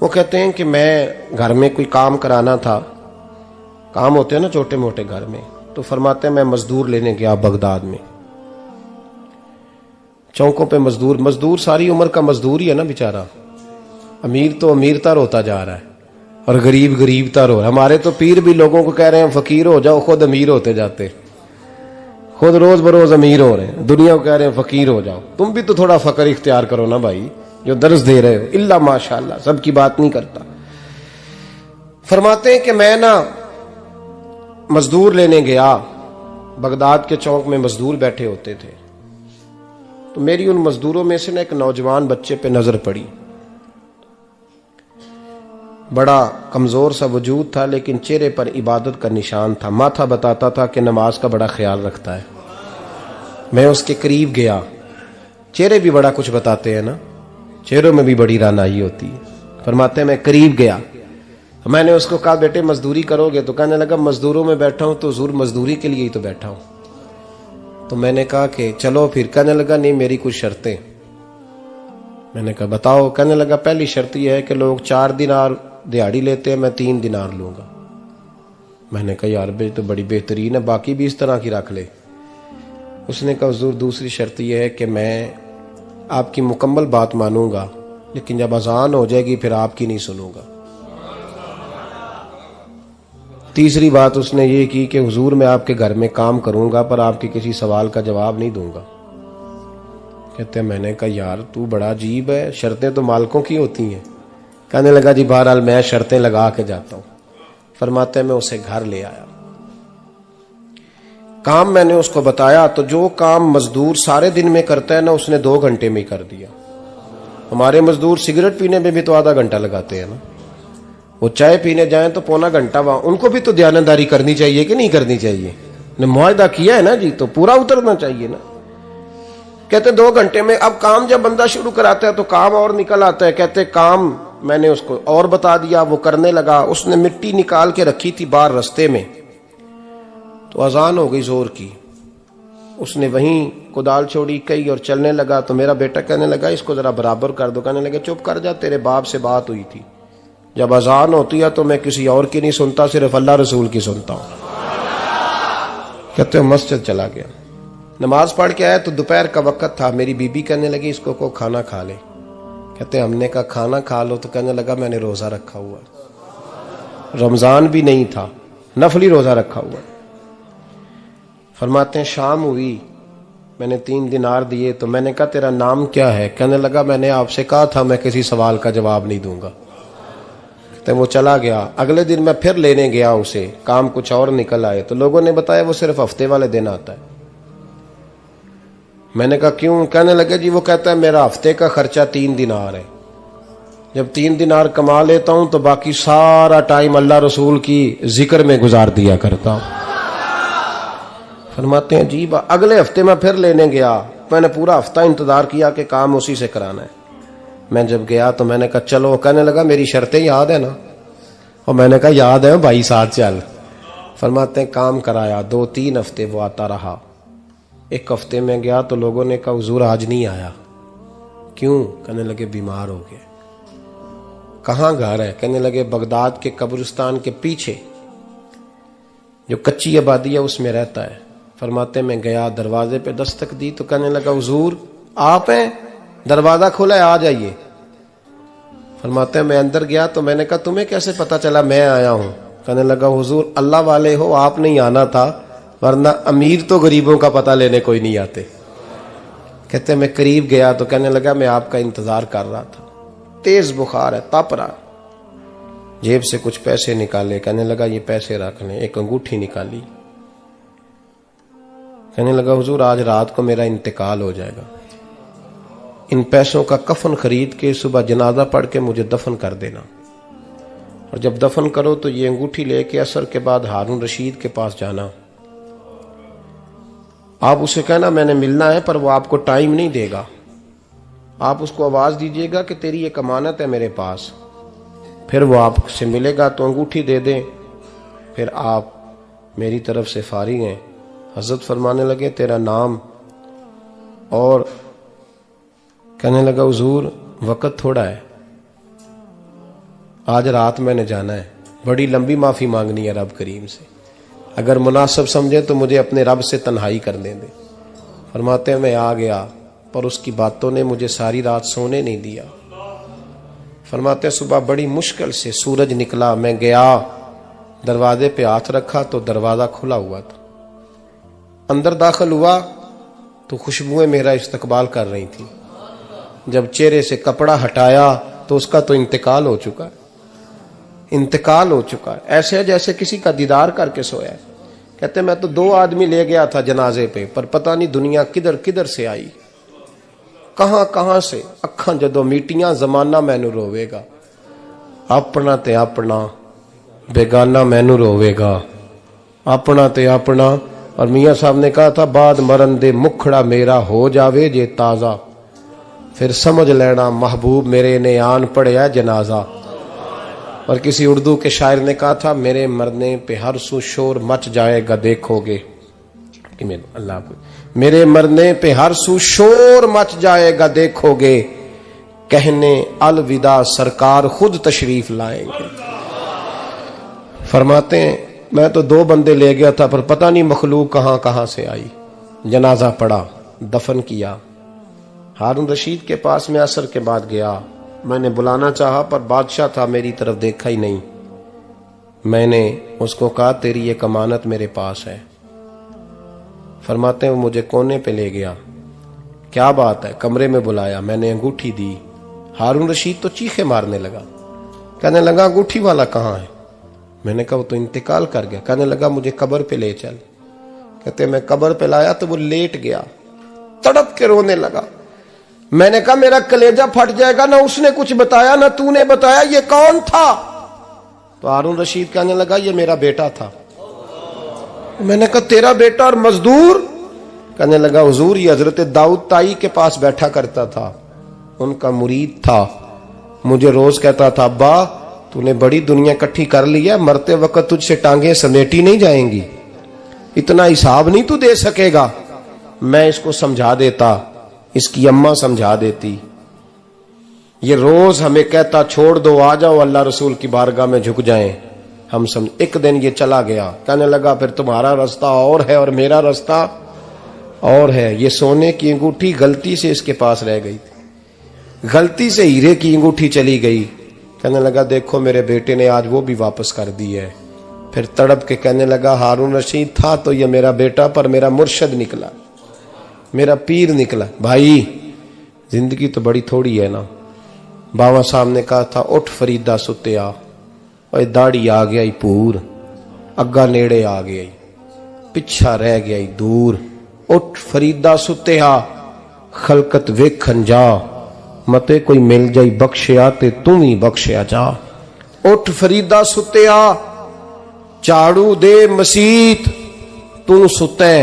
वो कहते हैं कि मैं घर में कोई काम कराना था, काम होते हैं ना छोटे मोटे घर में, तो फरमाते हैं मैं मजदूर लेने गया बगदाद में। चौकों पे मजदूर सारी उम्र का मजदूर ही है ना बेचारा। अमीर तो अमीरतर होता जा रहा है और गरीब गरीबतर हो। हमारे तो पीर भी लोगों को कह रहे हैं फकीर हो जाओ, खुद अमीर होते जाते, खुद रोज बरोज अमीर हो रहे हैं, दुनिया को कह रहे हैं फकीर हो जाओ। तुम भी तो थोड़ा फकर इख्तियार करो ना भाई, जो दर्ज दे रहे हो। इल्ला माशाअल्लाह, सबकी बात नहीं करता। फरमाते हैं कि मैं ना मजदूर लेने गया, बगदाद के चौक में मजदूर बैठे होते थे, तो मेरी उन मजदूरों में से ना एक नौजवान बच्चे पे नजर पड़ी। बड़ा कमजोर सा वजूद था, लेकिन चेहरे पर इबादत का निशान था। माथा बताता था कि नमाज का बड़ा ख्याल रखता है। मैं उसके करीब गया, चेहरे भी बड़ा कुछ बताते हैं ना, चेहरों में भी बड़ी रानाई होती है। फरमाते हैं मैं करीब गया, मैंने उसको कहा बेटे मजदूरी करोगे? तो कहने लगा मजदूरों में बैठा हूं तो हुजूर मजदूरी के लिए ही तो बैठा हूं। तो मैंने कहा कि चलो फिर। कहने लगा नहीं मेरी कुछ शर्तें। मैंने कहा बताओ? कहने लगा पहली शर्त यह है कि लोग 4 दिनार दिहाड़ी लेते हैं, मैं 3 दिनार लूंगा। मैंने कहा यार बे तो बड़ी बेहतरीन है, बाकी भी इस तरह की रख ले। उसने कहा हुजूर दूसरी शर्त यह है कि मैं आपकी मुकम्मल बात मानूंगा, लेकिन जब अजान हो जाएगी फिर आपकी नहीं सुनूंगा। तीसरी बात उसने ये की कि हुजूर मैं आपके घर में काम करूंगा पर आपके किसी सवाल का जवाब नहीं दूंगा। कहते हैं मैंने कहा यार तू बड़ा अजीब है, शर्तें तो मालिकों की होती हैं। कहने लगा जी बहरहाल मैं शर्तें लगा के जाता हूं। फरमाते मैं उसे घर ले आया, काम मैंने उसको बताया, तो जो काम मजदूर सारे दिन में करता है ना उसने 2 घंटे में ही कर दिया। हमारे मजदूर सिगरेट पीने में भी तो आधा घंटा लगाते हैं ना, वो चाय पीने जाएं तो पौना घंटा वहां। उनको भी तो दयानतदारी करनी चाहिए कि नहीं करनी चाहिए? ने मुआहदा किया है ना जी, तो पूरा उतरना चाहिए ना। कहते 2 घंटे में। अब काम जब बंदा शुरू कराता है तो काम और निकल आता है। कहते काम मैंने उसको और बता दिया, वो करने लगा। उसने मिट्टी निकाल के रखी थी बाहर रास्ते में, तो अजान हो गई जोर की। उसने वहीं कुदाल छोड़ी कई और चलने लगा। तो मेरा बेटा कहने लगा इसको जरा बराबर कर दो। कहने लगे चुप कर जा, तेरे बाप से बात हुई थी, जब अजान होती है तो मैं किसी और की नहीं सुनता, सिर्फ अल्लाह रसूल की सुनता हूं। कहते मस्जिद चला गया, नमाज पढ़ के आया तो दोपहर का वक्त था। मेरी बीबी कहने लगी इसको को खाना खा ले। कहते हमने कहा खाना खा लो, तो कहने लगा मैंने रोजा रखा हुआ, रमजान भी नहीं था, नफली रोजा रखा हुआ। फरमाते हैं शाम हुई, मैंने 3 दिनार दिए। तो मैंने कहा तेरा नाम क्या है? कहने लगा मैंने आपसे कहा था मैं किसी सवाल का जवाब नहीं दूंगा। तो वो चला गया। अगले दिन मैं फिर लेने गया उसे, काम कुछ और निकल आए। तो लोगों ने बताया वो सिर्फ हफ्ते वाले दिन आता है। मैंने कहा क्यों? कहने लगे जी वो कहता है मेरा हफ्ते का खर्चा 3 दिनार है, जब 3 दिनार कमा लेता हूं तो बाकी सारा टाइम अल्लाह रसूल की जिक्र में गुजार दिया करता हूं। फरमाते हैं अजीब। अगले हफ्ते मैं फिर लेने गया, मैंने पूरा हफ्ता इंतजार किया कि काम उसी से कराना है। मैं जब गया तो मैंने कहा चलो। कहने लगा मेरी शर्तें याद है ना? और मैंने कहा याद है भाई साथ चल। फरमाते हैं काम कराया, 2-3 हफ्ते वो आता रहा। एक हफ्ते में गया तो लोगों ने कहा हुजूर आज नहीं आया। क्यों? कहने लगे बीमार हो गए। कहाँ घर है? कहने लगे बगदाद के कब्रिस्तान के पीछे जो कच्ची आबादी है उसमें रहता है। फरमाते मैं गया, दरवाजे पे दस्तक दी तो कहने लगा हुजूर आप हैं? दरवाजा खोला है, आ जाइए। फरमाते मैं अंदर गया तो मैंने कहा तुम्हें कैसे पता चला मैं आया हूं? कहने लगा हुजूर अल्लाह वाले हो, आप नहीं आना था, वरना अमीर तो गरीबों का पता लेने कोई नहीं आते। कहते मैं करीब गया तो कहने लगा मैं आपका इंतजार कर रहा था, तेज बुखार है, तप रहा। जेब से कुछ पैसे निकाले, कहने लगा ये पैसे रख लें। एक अंगूठी निकाली, कहने लगा हुजूर आज रात को मेरा इंतकाल हो जाएगा, इन पैसों का कफन खरीद के सुबह जनाजा पढ़ के मुझे दफन कर देना, और जब दफन करो तो ये अंगूठी लेके असर के बाद हारून रशीद के पास जाना। आप उसे कहना मैंने मिलना है, पर वो आपको टाइम नहीं देगा। आप उसको आवाज दीजिएगा कि तेरी एक अमानत है मेरे पास, फिर वो आपसे मिलेगा तो अंगूठी दे दें, फिर आप मेरी तरफ से फारिग हैं। हजरत फरमाने लगे तेरा नाम? और कहने लगा हुजूर वक्त थोड़ा है, आज रात मैंने जाना है, बड़ी लंबी माफी मांगनी है रब करीम से, अगर मुनासिब समझे तो मुझे अपने रब से तन्हाई करने दे। फरमाते हैं मैं आ गया, पर उसकी बातों ने मुझे सारी रात सोने नहीं दिया। फरमाते हैं सुबह बड़ी मुश्किल से सूरज निकला, मैं गया, दरवाजे पे हाथ रखा तो दरवाजा खुला हुआ था। अंदर दाखिल हुआ तो खुशबुएं मेरा इस्तकबाल कर रही थी। जब चेहरे से कपड़ा हटाया तो उसका तो इंतकाल हो चुका है, इंतकाल हो चुका है। ऐसे जैसे किसी का दीदार करके सोया है। कहते मैं तो 2 आदमी ले गया था जनाजे पे, पर पता नहीं दुनिया किधर किधर से आई, कहां कहां से। अखां जदों मीटियां जमाना मैनू रोवेगा, अपना ते अपना बेगाना मैनू रोवेगा, अपना ते अपना। और मियां साहब ने कहा था बाद मरन दे मुखड़ा मेरा हो जावे जे ताजा, फिर समझ लेना महबूब मेरे ने आन पड़िया जनाजा। और किसी उर्दू के शायर ने कहा था मेरे मरने पे हर सू शोर मच जाएगा देखोगे। अल्लाह मेरे मरने पे हर सू शोर मच जाएगा देखोगे, कहने अलविदा सरकार खुद तशरीफ लाएंगे। फरमाते हैं मैं तो 2 बंदे ले गया था, पर पता नहीं मखलूक कहां कहां से आई। जनाजा पड़ा, दफन किया। हारून रशीद के पास में असर के बाद गया, मैंने बुलाना चाहा पर बादशाह था, मेरी तरफ देखा ही नहीं। मैंने उसको कहा तेरी एक अमानत मेरे पास है। फरमाते हैं वो मुझे कोने पे ले गया, क्या बात है, कमरे में बुलाया, मैंने अंगूठी दी। हारून रशीद तो चीखे मारने लगा, कहने लगा अंगूठी वाला कहाँ है? मैंने कहा वो तो इंतकाल कर गया। कहने लगा मुझे कब्र पे ले चल। कहते मैं कब्र पे लाया तो वो लेट गया, तड़प के रोने लगा। मैंने कहा मेरा कलेजा फट जाएगा, ना उसने कुछ बताया ना तूने बताया, ये कौन था? तो हारून रशीद कहने लगा ये मेरा बेटा था। मैंने कहा तेरा बेटा और मजदूर? कहने लगा हुजूर ये हजरत दाऊद ताई के पास बैठा करता था, उनका मुरीद था, मुझे रोज कहता था अब्बा तूने बड़ी दुनिया इकट्ठी कर ली है, मरते वक्त तुझसे टांगे समेटी नहीं जाएंगी, इतना हिसाब नहीं तू दे सकेगा। मैं इसको समझा देता, इसकी अम्मा समझा देती। ये रोज हमें कहता छोड़ दो आ जाओ अल्लाह रसूल की बारगाह में झुक जाएं, हम समझ। एक दिन ये चला गया, कहने लगा फिर तुम्हारा रास्ता और है और मेरा रास्ता और है। ये सोने की अंगूठी गलती से इसके पास रह गई थी, गलती से हीरे की अंगूठी चली गई। कहने लगा देखो मेरे बेटे ने आज वो भी वापस कर दी है। फिर तड़प के कहने लगा हारून रशीद था तो ये मेरा बेटा, पर मेरा मुर्शद निकला, मेरा पीर निकला। भाई जिंदगी तो बड़ी थोड़ी है ना। बाबा साहब ने कहा था उठ फरीदा सुत्या, और दाढ़ी आ गया पूर, अग्गा नेड़े आ गया, पिछा रह गया दूर। उठ फरीदा सुत्या खलकत वेखन जा, मते कोई मिल जाई बख्शिया ते तू ही बख्शिया जा। उठ फरीदा सुत्या झाड़ू दे मसीत, तू सुते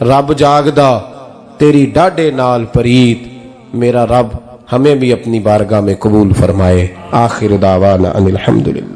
रब जागदा तेरी डाडे नाल परीत। मेरा रब हमें भी अपनी बारगाह में कबूल फरमाए। आखिर दावाना अनिल हम्दुलिल्लाह।